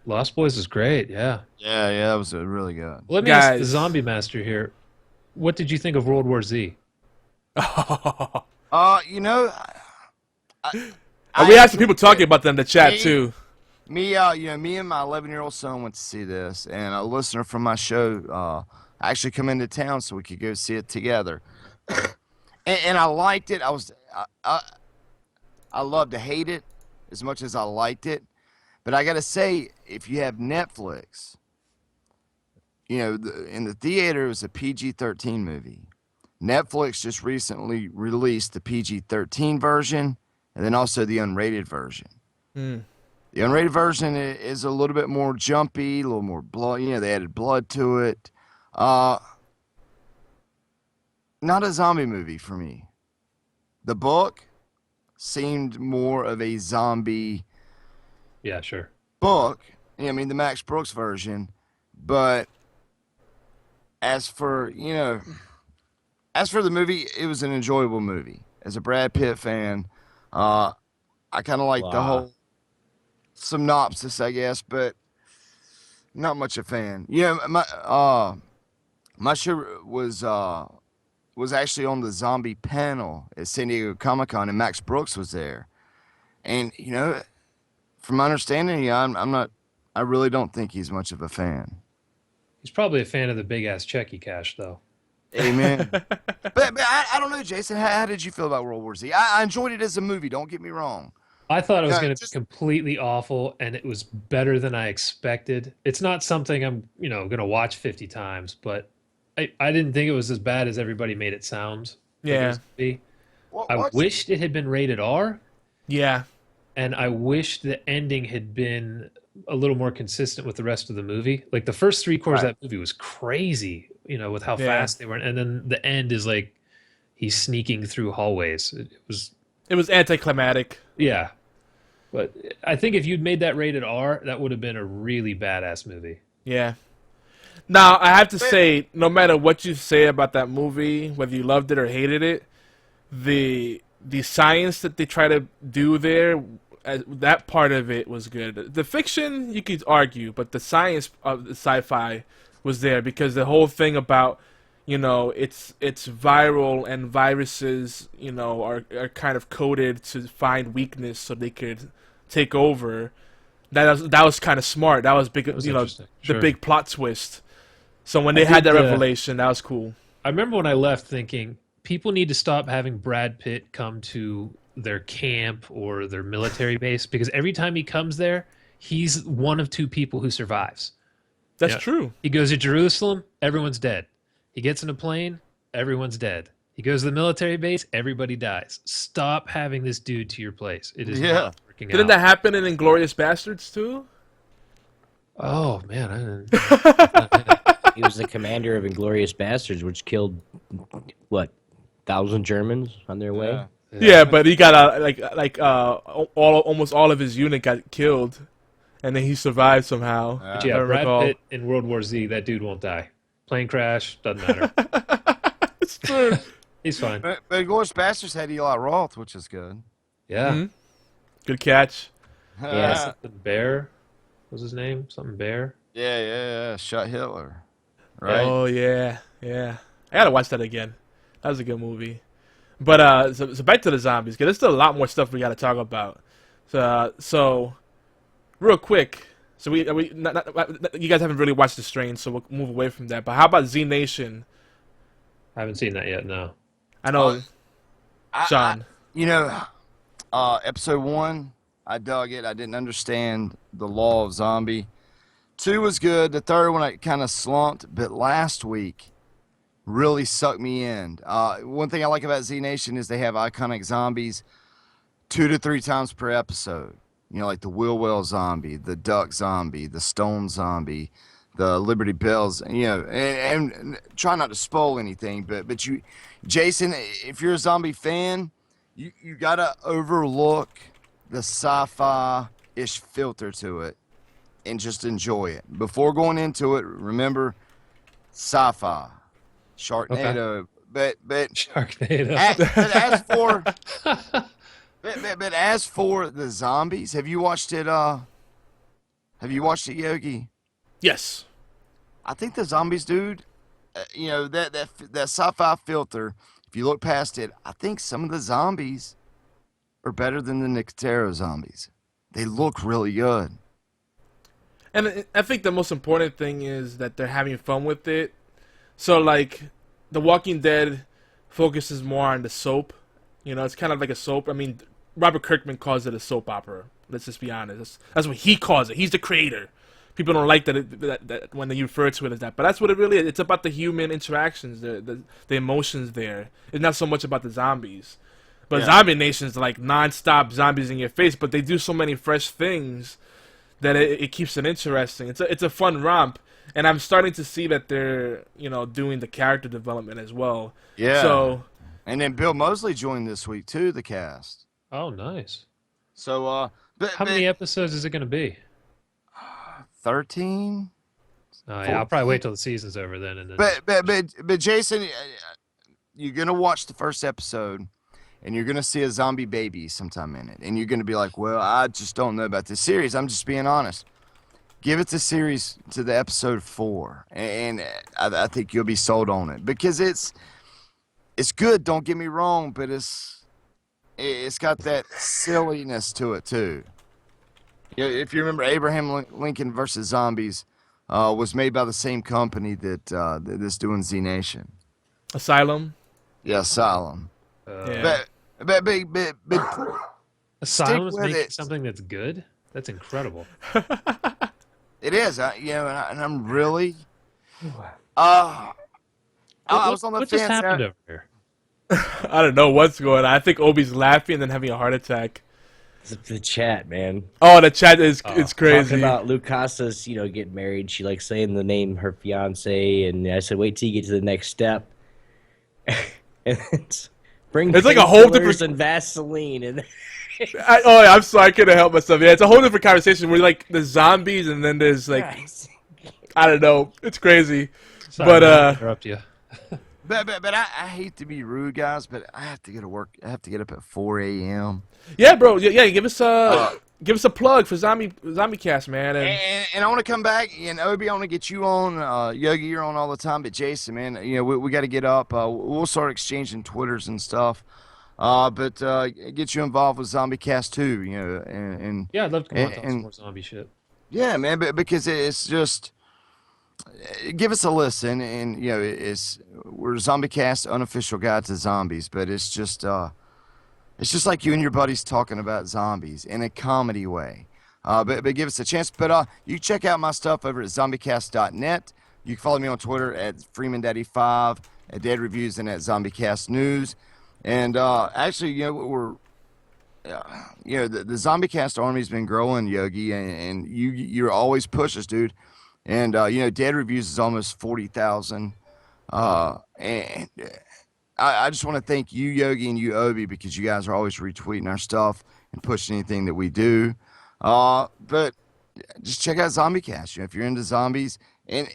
Lost Boys is great, yeah. Yeah, that was really good. Let me ask the Guys. Zombie Master here. What did you think of World War Z? You know, We had some people talking about that in the chat too. Me, me and my 11-year-old son went to see this, and a listener from my show actually come into town so we could go see it together. and I liked it. I love to hate it as much as I liked it, but I gotta say, if you have Netflix, in the theater it was a PG-13 movie. Netflix just recently released the PG-13 version, and then also the unrated version. The unrated version is a little bit more jumpy, a little more blood. They added blood to it. Not a zombie movie for me. The book seemed more of a zombie Yeah, sure. book. I mean, the Max Brooks version. But as for the movie, it was an enjoyable movie. As a Brad Pitt fan, I kind of like the whole synopsis, I guess, but not much a fan. My show was actually on the zombie panel at San Diego Comic-Con, and Max Brooks was there. And from my understanding, I really don't think he's much of a fan. He's probably a fan of the big ass check he cashed, though. Amen. but I don't know, Jason. How did you feel about World War Z? I enjoyed it as a movie. Don't get me wrong. I thought it was Yeah, going to be completely awful, and it was better than I expected. It's not something I'm, going to watch 50 times, but I didn't think it was as bad as everybody made it sound. like it Yeah. was gonna be. I What's- wished it had been rated R, Yeah. and I wish the ending had been a little more consistent with the rest of the movie. Like the first three quarters of that movie was crazy, with how Yeah. fast they were, and then the end is like he's sneaking through hallways. It was anticlimactic. Yeah. But I think if you'd made that rated R, that would have been a really badass movie. Yeah. Now, I have to say, no matter what you say about that movie, whether you loved it or hated it, the science that they try to do there, that part of it was good. The fiction, you could argue, but the science of the sci-fi was there, because the whole thing about, it's viral and viruses, are kind of coded to find weakness so they could take over. That was kind of smart. That was big, was the interesting. Sure. big plot twist. So when they had that did, revelation, that was cool. I remember when I left thinking people need to stop having Brad Pitt come to their camp or their military base, because every time he comes there, he's one of two people who survives. That's Yeah. true. He goes to Jerusalem, everyone's dead. He gets in a plane, everyone's dead. He goes to the military base, everybody dies. Stop having this dude to your place. It is not working Didn't out. that happen in Inglourious Bastards too? Oh, man. I didn't... He was the commander of Inglorious Bastards, which killed, 1,000 Germans on their way? Yeah, but he got almost all of his unit got killed, and then he survived somehow. But if yeah, I Brad recall. Pitt in World War Z, that dude won't die. Plane crash, doesn't matter. It's true. He's fine. But Inglourious Basterds had Eli Roth, which is good. Yeah. Mhm. Good catch. Yeah. Something Bear was his name. Something Bear. Yeah. Shut Hitler. Yeah. Right. Oh yeah, yeah. I gotta watch that again. That was a good movie. But so back to the zombies, because there's still a lot more stuff we gotta talk about. So real quick. So you guys haven't really watched The Strain, so we'll move away from that. But how about Z Nation? I haven't seen that yet. No. I know, Sean. You know, episode 1, I dug it. I didn't understand the law of zombie. 2 was good. The third one I kind of slumped, but last week really sucked me in. One thing I like about Z Nation is they have iconic zombies 2 to 3 times per episode. You know, like the Willwell zombie, the Duck zombie, the Stone zombie, the Liberty Bells. You know, and try not to spoil anything, but you, Jason, if you're a zombie fan, you gotta overlook the sci-fi-ish filter to it and just enjoy it. Before going into it, remember sci-fi, Sharknado, but Sharknado. but as for the zombies, have you watched it? Have you watched it, Yogi? Yes. I think the zombies, dude. You know that sci-fi filter. If you look past it, I think some of the zombies are better than the Nicotero zombies. They look really good. And I think the most important thing is that they're having fun with it. So, like, The Walking Dead focuses more on the soap. You know, it's kind of like a soap. I mean, Robert Kirkman calls it a soap opera. Let's just be honest. That's what he calls it. He's the creator. People don't like that when they refer to it as that. But that's what it really is. It's about the human interactions, the emotions there. It's not so much about the zombies. But Zombie Nation's like non-stop zombies in your face. But they do so many fresh things that it keeps it interesting. It's a fun romp. And I'm starting to see that they're, you know, doing the character development as well. Yeah. So, and then Bill Moseley joined this week too, the cast. Oh, nice. So, How many episodes is it going to be? 13. Oh, yeah, I'll probably wait till the season's over then. And then. But Jason, you're gonna watch the first episode, and you're gonna see a zombie baby sometime in it, and you're gonna be like, "Well, I just don't know about this series." I'm just being honest. Give it the series to the episode 4, and I think you'll be sold on it because it's good. Don't get me wrong, but it's got that silliness to it too. Yeah, if you remember, Abraham Lincoln versus Zombies was made by the same company that's doing Z Nation. Asylum. Yeah, Asylum. Yeah. But Asylum's stick with making it. something that's good? That's incredible. It is, you know, and I'm really. I was on the What just fence. happened over here? I don't know what's going on. I think Obi's laughing and then having a heart attack. It's the chat, man. Oh, the chat is it's crazy. Talking about Lucasa's, you know, getting married. She likes saying the name her fiance, and I said, wait till you get to the next step. And bring It's like a whole different- and Vaseline and. I'm sorry, I couldn't help myself. Yeah, it's a whole different conversation where like the zombies and then there's like I don't know. It's crazy. Sorry, But, man, to interrupt you. But I hate to be rude, guys, but I have to get to work. I have to get up at 4 a.m. Yeah, bro. Yeah, give us a plug for Zombie Cast, man. And I want to come back, and Obi, I want to get you on. Yogi, you're on all the time, but Jason, man, you know we got to get up. We'll start exchanging Twitters and stuff. But get you involved with Zombie Cast too, you know, and Yeah, I'd love to come on and talk some and more zombie shit. yeah, man, but because it's just give us a listen, and you know, we're Zombie Cast, unofficial guide to zombies, but it's just like you and your buddies talking about zombies in a comedy way. But give us a chance. But you can check out my stuff over at zombiecast.net. You can follow me on Twitter at FreemanDaddy5, at Dead Reviews, and at ZombieCast News. And actually, you know, the ZombieCast army's been growing, Yogi, and you're always pushes, dude. And you know, Dead Reviews is almost 40,000. And I just want to thank you, Yogi, and you, Obi, because you guys are always retweeting our stuff and pushing anything that we do. But just check out ZombieCast. You know, if you're into zombies, and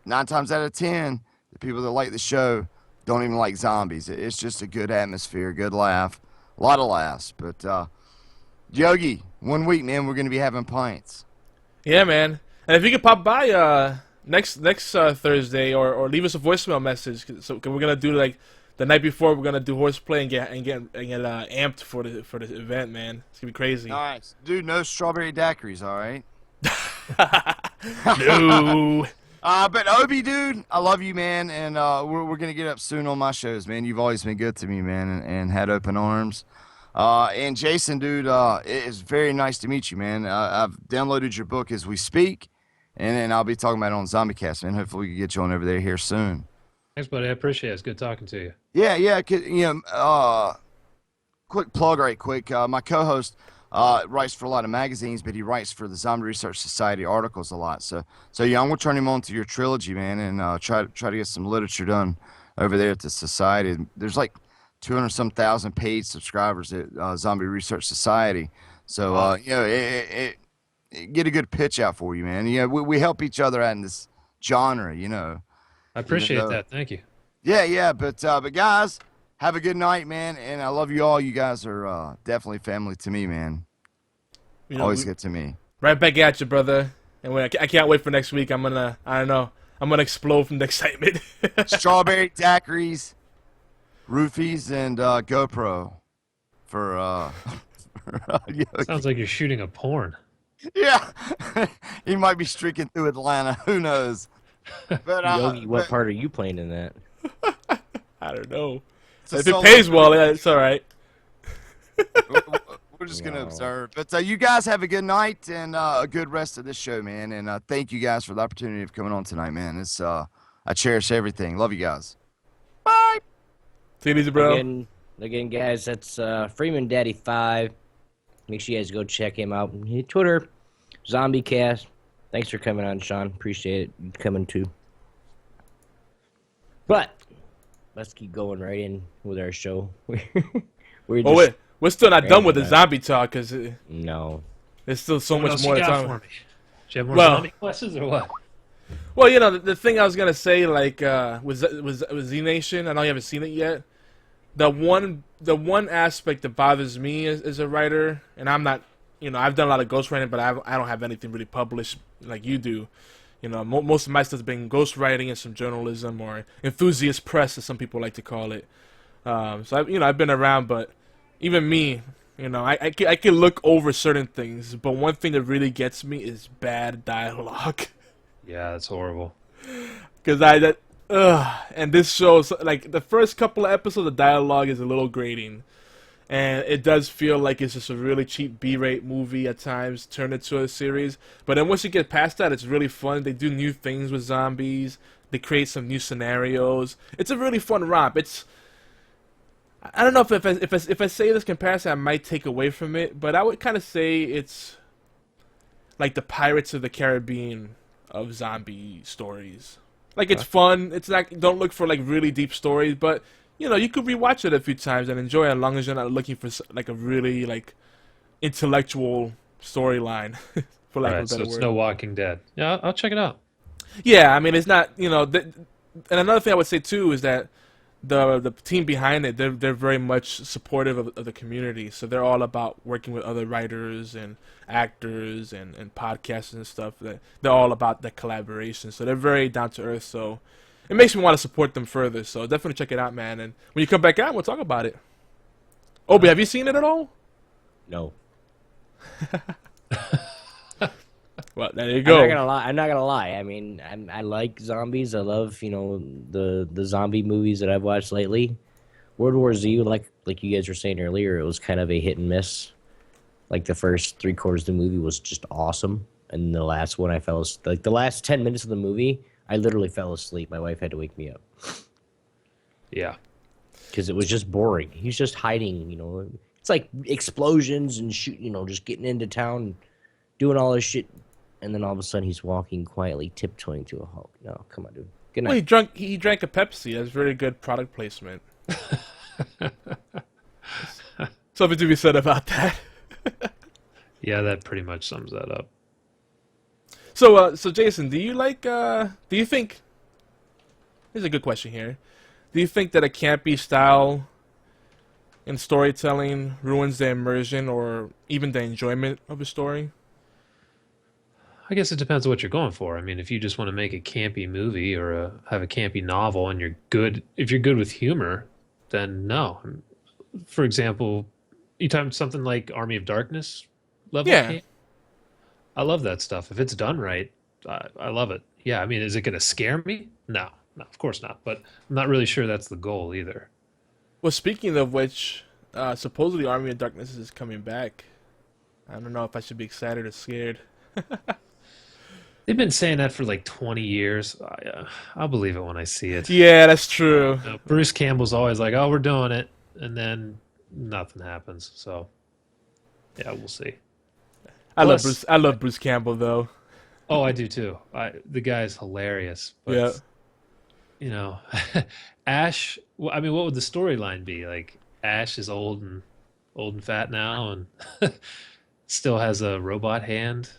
9 times out of 10, the people that like the show don't even like zombies. It's just a good atmosphere, good laugh, a lot of laughs. But Yogi, 1 week, man, we're gonna be having pints. Yeah, man. And if you could pop by next Thursday or leave us a voicemail message, so we're gonna do like the night before. We're gonna do horseplay and get amped for the event, man. It's gonna be crazy. Nice, dude. No strawberry daiquiris, all right? No. But Obi, dude, I love you, man, and we're gonna get up soon on my shows, man. You've always been good to me, man, and had open arms. And Jason, dude, it is very nice to meet you, man. I've downloaded your book as we speak, and then I'll be talking about it on ZombieCast, man. Hopefully we can get you on over there here soon. Thanks, buddy. I appreciate it. It's good talking to you. Yeah, quick plug right quick. My co-host writes for a lot of magazines, but he writes for the Zombie Research Society articles a lot. So yeah, I'm gonna turn him on to your trilogy, man, and try to get some literature done over there at the society. There's like 200-some thousand paid subscribers at Zombie Research Society. So it get a good pitch out for you, man. We help each other out in this genre, I appreciate that. Thank you. Yeah, but guys, have a good night, man, and I love you all. You guys are definitely family to me, man. Always good to me. Right back at you, brother. And I can't wait for next week. I'm gonna explode from the excitement. Strawberry daiquiris, roofies, and GoPro for Sounds like you're shooting a porn. Yeah, he might be streaking through Atlanta. Who knows? But Yogi, what part are you playing in that? I don't know. a If it solo pays well, it's all right. we're just gonna observe. But you guys have a good night and a good rest of this show, man. And thank you guys for the opportunity of coming on tonight, man. It's I cherish everything. Love you guys. Bye. Take it easy, bro. Again, guys, that's Freeman Daddy 5. Make sure you guys go check him out. Twitter, ZombieCast. Thanks for coming on, Sean. Appreciate it. You coming too. But let's keep going right in with our show. We're still not done with the zombie talk because no, there's still so What much else more you to got talk for about. me? Do you have more Well- zombie questions or what? Well, the thing I was gonna say, like, with Z Nation. I know you haven't seen it yet. The one aspect that bothers me as a writer, and I'm not, I've done a lot of ghostwriting, but I don't have anything really published like you do. Most of my stuff's been ghostwriting and some journalism or enthusiast press, as some people like to call it. So I've been around, but even me, I can look over certain things, but one thing that really gets me is bad dialogue. Yeah, that's horrible. Because and this shows, like, the first couple of episodes, the dialogue is a little grating. And it does feel like it's just a really cheap B-rate movie at times, turned into a series. But then once you get past that, it's really fun. They do new things with zombies. They create some new scenarios. It's a really fun romp. I don't know if I say this comparison, I might take away from it. But I would kind of say it's like the Pirates of the Caribbean of zombie stories. Like, it's fun. It's not, don't look for like really deep stories, but you could rewatch it a few times and enjoy it as long as you're not looking for like a really like intellectual storyline, for lack of a better so it's word. no Walking Dead. Yeah, I'll check it out. Yeah, I mean, it's not, and another thing I would say too is that the team behind it, they're very much supportive of the community. So they're all about working with other writers and actors and podcasters and stuff. They're all about that collaboration. So they're very down to earth. So it makes me want to support them further. So definitely check it out, man. And when you come back out, we'll talk about it. Obi, have you seen it at all? no. Well, there you go. I'm not gonna lie. I mean, I like zombies. I love the zombie movies that I've watched lately. World War Z, like you guys were saying earlier, it was kind of a hit and miss. Like the first 3/4 of the movie was just awesome, and the last one like the last 10 minutes of the movie, I literally fell asleep. My wife had to wake me up Yeah. because it was just boring. He's just hiding. It's like explosions and shoot. Just getting into town, doing all this shit. And then all of a sudden, he's walking quietly, tiptoeing to a halt. No, come on, dude. Good night. Well, he drank a Pepsi. That's very good product placement. Something to be said about that. Yeah, that pretty much sums that up. So Jason, do you think? Here's a good question here. Do you think that a campy style in storytelling ruins the immersion or even the enjoyment of a story? I guess it depends on what you're going for. I mean, if you just want to make a campy movie or have a campy novel and you're good, if you're good with humor, then no. For example, you talking something like Army of Darkness level Yeah. camp? I love that stuff. If it's done right, I love it. Yeah, I mean, is it going to scare me? No, no, of course not. But I'm not really sure that's the goal either. Well, speaking of which, supposedly Army of Darkness is coming back. I don't know if I should be excited or scared. They've been saying that for like 20 years. I'll believe it when I see it. Yeah, that's true. Bruce Campbell's always like, "Oh, we're doing it," and then nothing happens. So, yeah, we'll see. I love Bruce Campbell though. Oh, I do too. The guy's hilarious. But, Yeah. you know, Ash. Well, I mean, what would the storyline be? Like, Ash is old and fat now, and still has a robot hand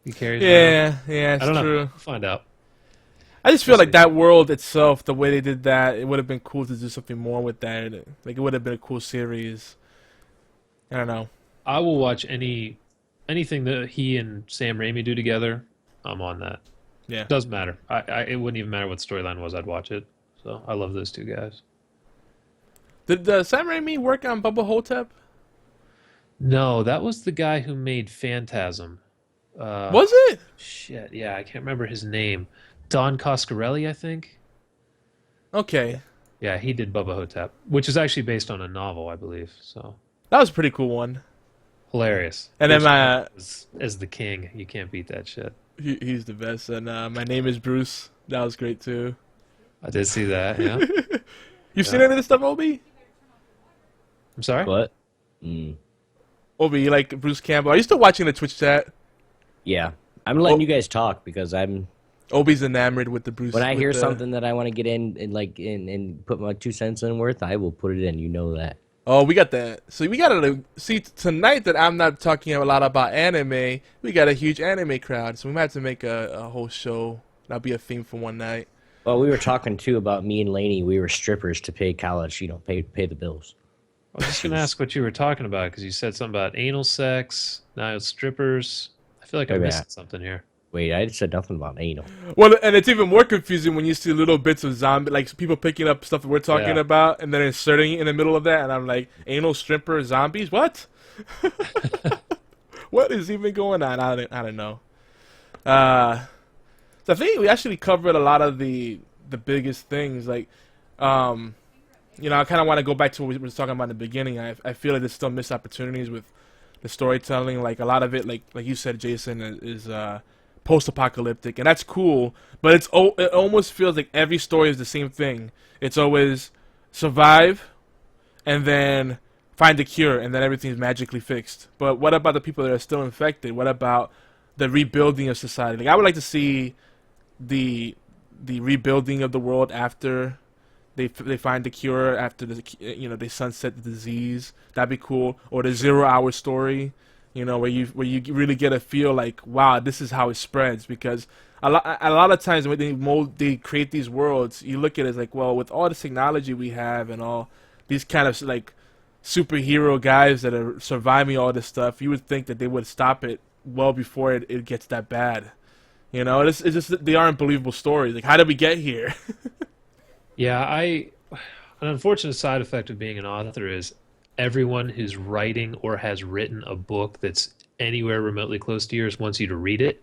he carries around. Yeah, I don't it's true. know. We'll find out. I just feel like that world itself, the way they did that, it would have been cool to do something more with that. Like, it would have been a cool series. I don't know. I will watch anything that he and Sam Raimi do together. I'm on that. Yeah. Doesn't matter. It wouldn't even matter what the storyline was. I'd watch it. So I love those two guys. Did Sam Raimi work on Bubba Hotep? No, that was the guy who made Phantasm. Was it? Shit, yeah, I can't remember his name. Don Coscarelli, I think. Okay. Yeah, he did Bubba Hotep, which is actually based on a novel, I believe. So That was a pretty cool one. hilarious. And then as the king, you can't beat that shit. he's the best. And my name is Bruce. That was great too. I did see that. Yeah. You've seen any of this stuff, Obi? I'm sorry. What? Obi, you like Bruce Campbell? Are you still watching the Twitch chat? Yeah. I'm letting you guys talk because I'm. Obi's enamored with the Bruce. When I hear the- something that I want to get in and put my 2 cents in worth, I will put it in. You know that. Oh, we got that. So we got to see tonight that I'm not talking a lot about anime. We got a huge anime crowd, so we might have to make a whole show. That'll be a theme for one night. Well, we were talking too about me and Lainey. We were strippers to pay college. Pay the bills. I was just gonna ask what you were talking about because you said something about anal sex. Now it's strippers. I feel like I'm Wait a missing minute. something here. Wait, I said nothing about anal. Well, and it's even more confusing when you see little bits of zombie, like people picking up stuff that we're talking Yeah. about and then inserting it in the middle of that, and I'm like, anal stripper zombies? What? What is even going on? I don't know. So I think we actually covered a lot of the biggest things. Like, I kind of want to go back to what we were talking about in the beginning. I feel like there's still missed opportunities with the storytelling. Like a lot of it, like you said, Jason, is post-apocalyptic, and that's cool. But it almost feels like every story is the same thing. It's always survive, and then find a cure, and then everything's magically fixed. But what about the people that are still infected? What about the rebuilding of society? Like I would like to see the rebuilding of the world after they find the cure, after they sunset the disease. That'd be cool. Or the 0 hour story, where you really get a feel like, wow, this is how it spreads. Because a lot of times when they create these worlds, you look at it as like, well, with all the technology we have and all these kind of like superhero guys that are surviving all this stuff, you would think that they would stop it well before it gets that bad. It's just they aren't believable stories. Like, how did we get here? Yeah, an unfortunate side effect of being an author is everyone who's writing or has written a book that's anywhere remotely close to yours wants you to read it.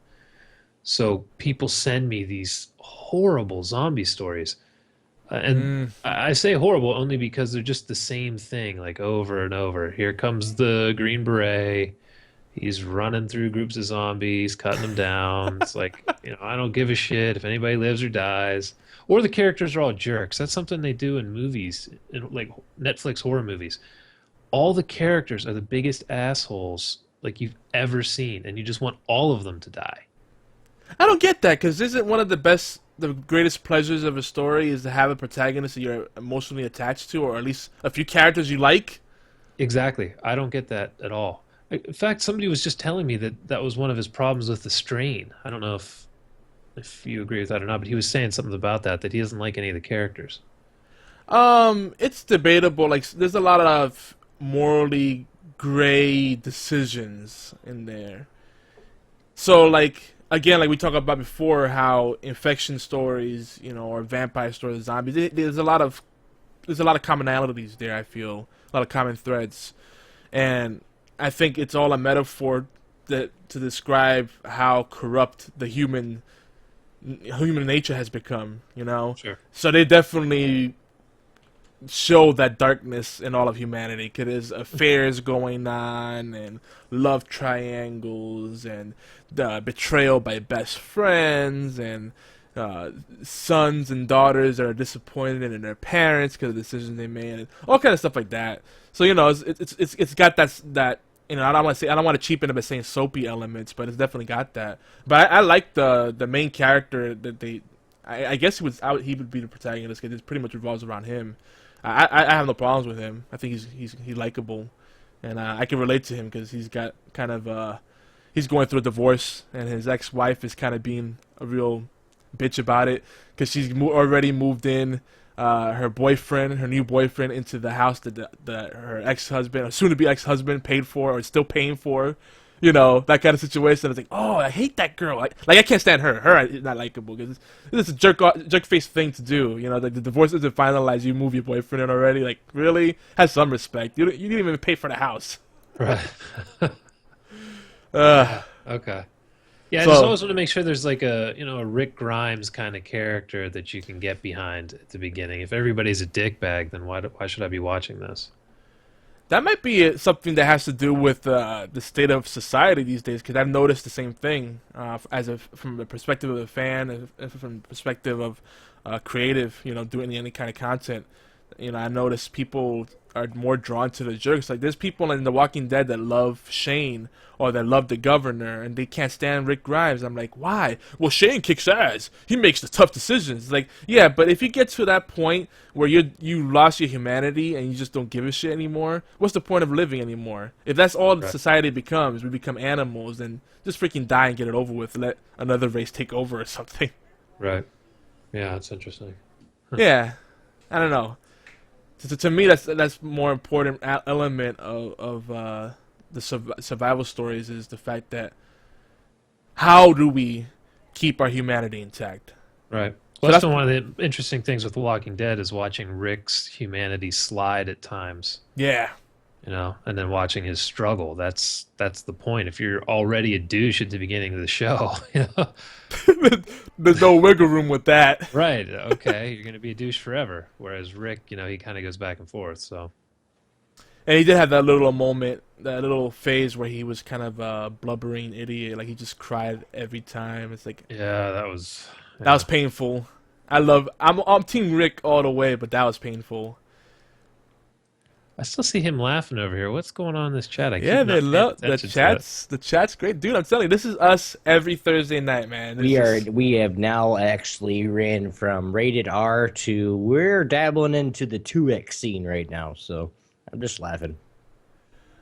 So people send me these horrible zombie stories. And I say horrible only because they're just the same thing, like over and over. Here comes the Green Beret. He's running through groups of zombies, cutting them down. It's like, I don't give a shit if anybody lives or dies. Or the characters are all jerks. That's something they do in movies, in like Netflix horror movies. All the characters are the biggest assholes like you've ever seen, and you just want all of them to die. I don't get that, because isn't one of the greatest pleasures of a story is to have a protagonist that you're emotionally attached to, or at least a few characters you like? Exactly. I don't get that at all. In fact, somebody was just telling me that was one of his problems with The Strain. I don't know if you agree with that or not, but he was saying something about that he doesn't like any of the characters. It's debatable. Like, there's a lot of morally gray decisions in there. So, like, again, like we talked about before, how infection stories, or vampire stories, zombies. There's a lot of commonalities there. I feel a lot of common threads, and I think it's all a metaphor to describe how corrupt the human nature has become. Sure. So they definitely show that darkness in all of humanity, because there's affairs going on and love triangles and betrayal by best friends and sons and daughters that are disappointed in their parents because of the decisions they made and all kind of stuff like that. So it's got that I don't want to cheapen it by saying soapy elements, but it's definitely got that. But I like the main character that they. I guess he would be the protagonist because it pretty much revolves around him. I have no problems with him. I think he's likable, and I can relate to him because he's got kind of he's going through a divorce, and his ex-wife is kind of being a real bitch about it because she's already moved in her new boyfriend into the house that her ex-husband or soon-to-be ex-husband paid for or is still paying for. That kind of situation. It's like, oh, I hate that girl. Like I can't stand her. Her is not likable because this is a jerk face thing to do. Like the divorce isn't finalized. You move your boyfriend in already. Like, really? Have some respect. You didn't even pay for the house. Right. Okay. Yeah, I So- just always want to make sure there's like a Rick Grimes kind of character that you can get behind at the beginning. If everybody's a dickbag, then why should I be watching this? That might be something that has to do with the state of society these days, because I've noticed the same thing from the perspective of a fan, and from the perspective of creative, doing any kind of content. I notice people are more drawn to the jerks. Like, there's people in The Walking Dead that love Shane or that love the governor, and they can't stand Rick Grimes. I'm like, why? Well, Shane kicks ass. He makes the tough decisions. Like, yeah, but if you get to that point where you lost your humanity and you just don't give a shit anymore, what's the point of living anymore? If that's all Right. society becomes, we become animals, then just freaking die and get it over with. Let another race take over or something. Right. Yeah, that's interesting. Yeah, I don't know. To me, that's more important element of the survival stories is the fact that how do we keep our humanity intact? Right. So Well, that's that's- been one of the interesting things with The Walking Dead is watching Rick's humanity slide at times, Yeah, and then watching his struggle. That's the point. If you're already a douche at the beginning of the show, there's no wiggle room with that. right? Okay, you're gonna be a douche forever. Whereas Rick, he kind of goes back and forth. So And he did have that little moment, that little phase where he was kind of a blubbering idiot. Like, he just cried every time. It's like, yeah, that was that was painful. I'm Team Rick all the way, but that was painful. I still see him laughing over here. What's going on in this chat? I keep Yeah, not they paying love the attention to chats. The chat's great, dude. I'm telling you, this is us every Thursday night, man. We have now actually ran from rated R to we're dabbling into the 2X scene right now. So I'm just laughing.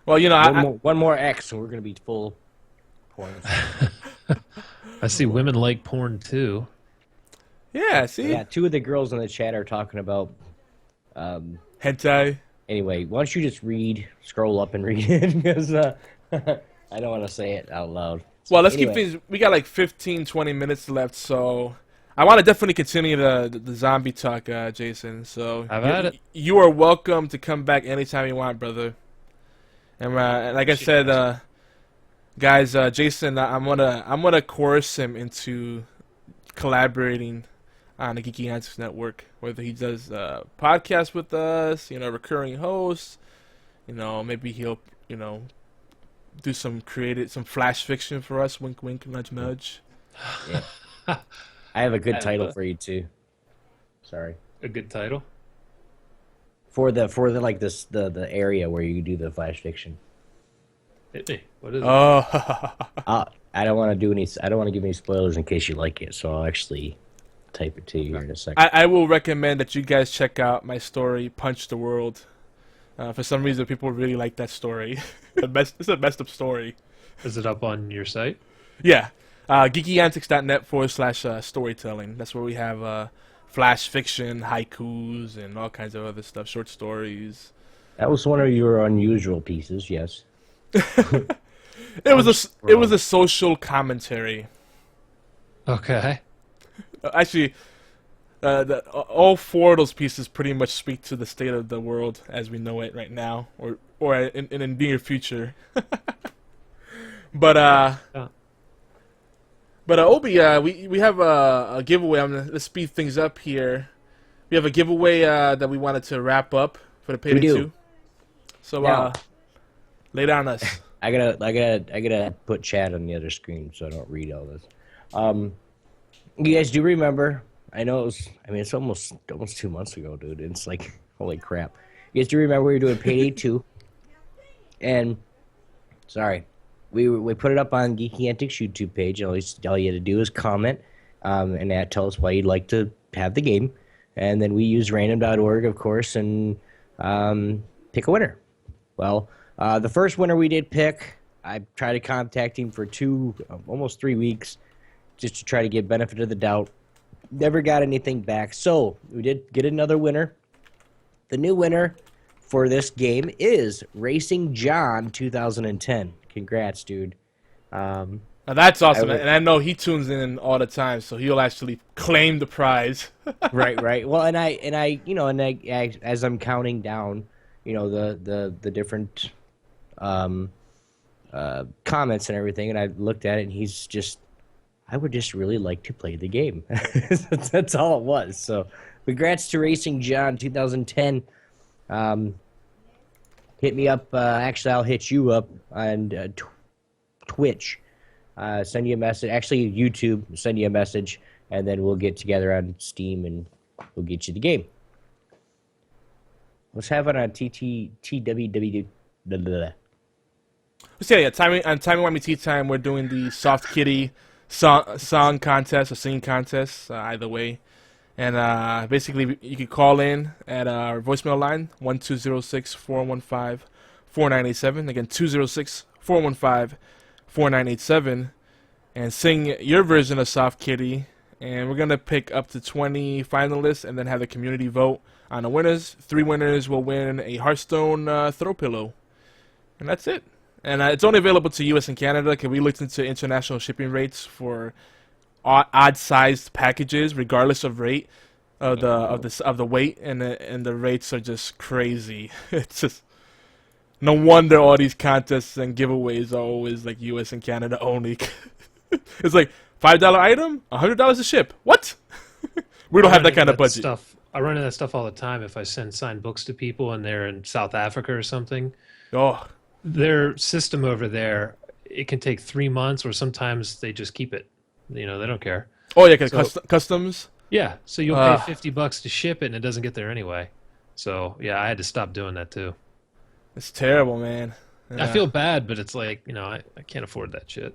Well, One more X and we're gonna be full porn. I see women like porn too. yeah. See, Yeah, two of the girls in the chat are talking about. hentai. Anyway, why don't you just scroll up and read it because I don't want to say it out loud. Well, let's keep Anyway. things. We got like 15, 20 minutes left, so I want to definitely continue the zombie talk, Jason. So Have at it. You are welcome to come back anytime you want, brother. And like I said, guys, Jason, I'm gonna coerce him into collaborating on the Geeky Answers Network, whether he does podcasts with us, recurring hosts, maybe he'll, do some flash fiction for us, wink wink, nudge nudge. Yeah. I have a good have title a- for you too. Sorry. A good title. For the like this the area where you do the flash fiction. Hit me. What is it? Oh, I don't want to give any spoilers in case you like it, so I'll actually type it to you here in a second. I will recommend that you guys check out my story, Punch the World. For some reason, people really like that story. It's a messed up story. Is it up on your site? Yeah. geekyantics.net/storytelling. That's where we have flash fiction, haikus, and all kinds of other stuff, short stories. That was one of your unusual pieces, yes. It was a social commentary. Okay. Actually, all four of those pieces pretty much speak to the state of the world as we know it right now, or in the near future. But Yeah. Obi, we have a giveaway. Let's speed things up here. We have a giveaway that we wanted to wrap up for the Payday We do. 2. So Now- lay down us. I gotta put chat on the other screen so I don't read all this. You guys do remember? I know it's almost 2 months ago, dude. It's like holy crap. You guys do remember we were doing Payday 2? And sorry, we put it up on Geeky Antics YouTube page. All you had to do is comment, and that tell us why you'd like to have the game, and then we use random.org, of course, and pick a winner. Well, the first winner we did pick, I tried to contact him for almost 3 weeks, just to try to give benefit of the doubt. Never got anything back. So we did get another winner. The new winner for this game is Racing John 2010. Congrats, dude. Now that's awesome, I would- and I know he tunes in all the time, so he'll actually claim the prize. right. Well, and I, as I'm counting down, the different comments and everything, and I looked at it, and he's just, I would just really like to play the game. That's all it was. So, congrats to Racing John 2010. Hit me up. Actually, I'll hit you up on Twitch. Send you a message. Actually, YouTube. Send you a message, and then we'll get together on Steam, and we'll get you the game. Let's have it on TWW. So yeah, timing Whammy Tea Time. We're doing the Soft Kitty song contest or singing contest, either way. And basically, you can call in at our voicemail line 1206-415-4987. Again, 206-415-4987, and sing your version of Soft Kitty. And we're gonna pick up to 20 finalists, and then have the community vote on the winners. 3 winners will win a Hearthstone throw pillow, and that's it. And it's only available to U.S. and Canada. Because we looked into international shipping rates for odd-sized packages, regardless of rate of the weight, and the rates are just crazy. It's just no wonder all these contests and giveaways are always like U.S. and Canada only. It's like $5 item, $100 a ship. What? We don't have that kind of budget. I run into that stuff all the time. If I send signed books to people and they're in South Africa or something, Oh. their system over there, it can take 3 months, or sometimes they just keep it. They don't care. Oh yeah, because customs. Yeah, so you'll pay $50 to ship it, and it doesn't get there anyway. So yeah, I had to stop doing that too. It's terrible, man. I feel bad, but it's like I can't afford that shit.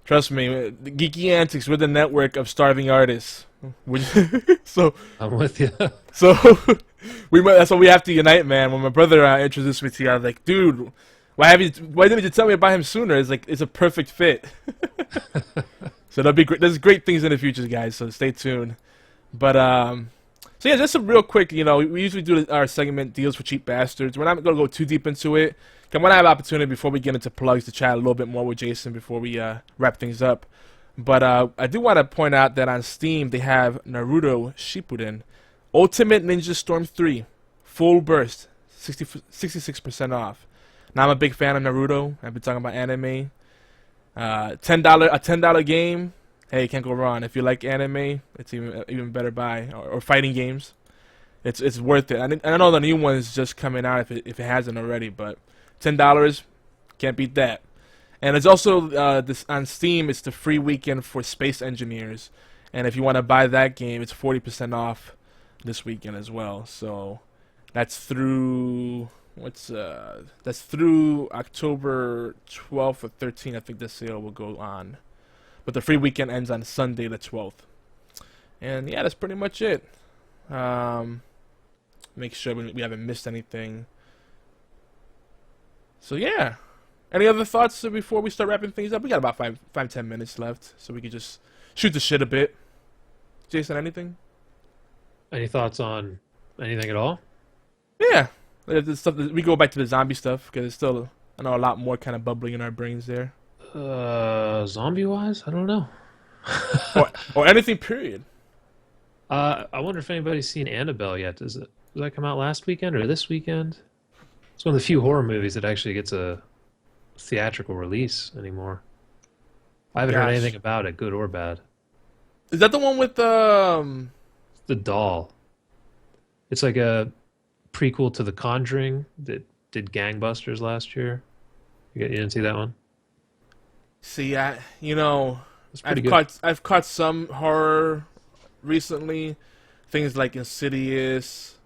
Trust me, the Geeky Antics, we're the network of starving artists. So I'm with you. So that's why we have to unite, man. When my brother introduced me to you, I was like, dude, why didn't you tell me about him sooner? It's like it's a perfect fit. So that'll be great. There's great things in the future, guys. So stay tuned. But so yeah, just some real quick. We usually do our segment deals for cheap bastards. We're not gonna go too deep into it. I want to have opportunity before we get into plugs to chat a little bit more with Jason before we wrap things up. But I do want to point out that on Steam they have Naruto Shippuden Ultimate Ninja Storm 3 Full Burst 66% off. Now I'm a big fan of Naruto. I've been talking about anime. $10 game. Hey, you can't go wrong. If you like anime, it's even better buy, or fighting games. It's worth it. I know the new one is just coming out if it hasn't already, but $10 can't beat that. And it's also this on Steam. It's the free weekend for Space Engineers, and if you want to buy that game, it's 40% off this weekend as well. So that's through that's through October 12th or 13th. I think the sale will go on, but the free weekend ends on Sunday the 12th. And yeah, that's pretty much it. Make sure we haven't missed anything. So yeah. Any other thoughts before we start wrapping things up? We got about 5-10 minutes left, so we could just shoot the shit a bit. Jason, anything? Any thoughts on anything at all? Yeah, the stuff we go back to the zombie stuff because it's still a lot more kind of bubbling in our brains there. Zombie wise, I don't know. or anything. Period. I wonder if anybody's seen Annabelle yet. Does that come out last weekend or this weekend? It's one of the few horror movies that actually gets a theatrical release anymore. I haven't heard Gosh. anything about it, good or bad. Is that the one with It's The Doll. It's like a prequel to The Conjuring that did gangbusters last year. You didn't see that one? See, It's pretty good. I've caught some horror recently, things like Insidious,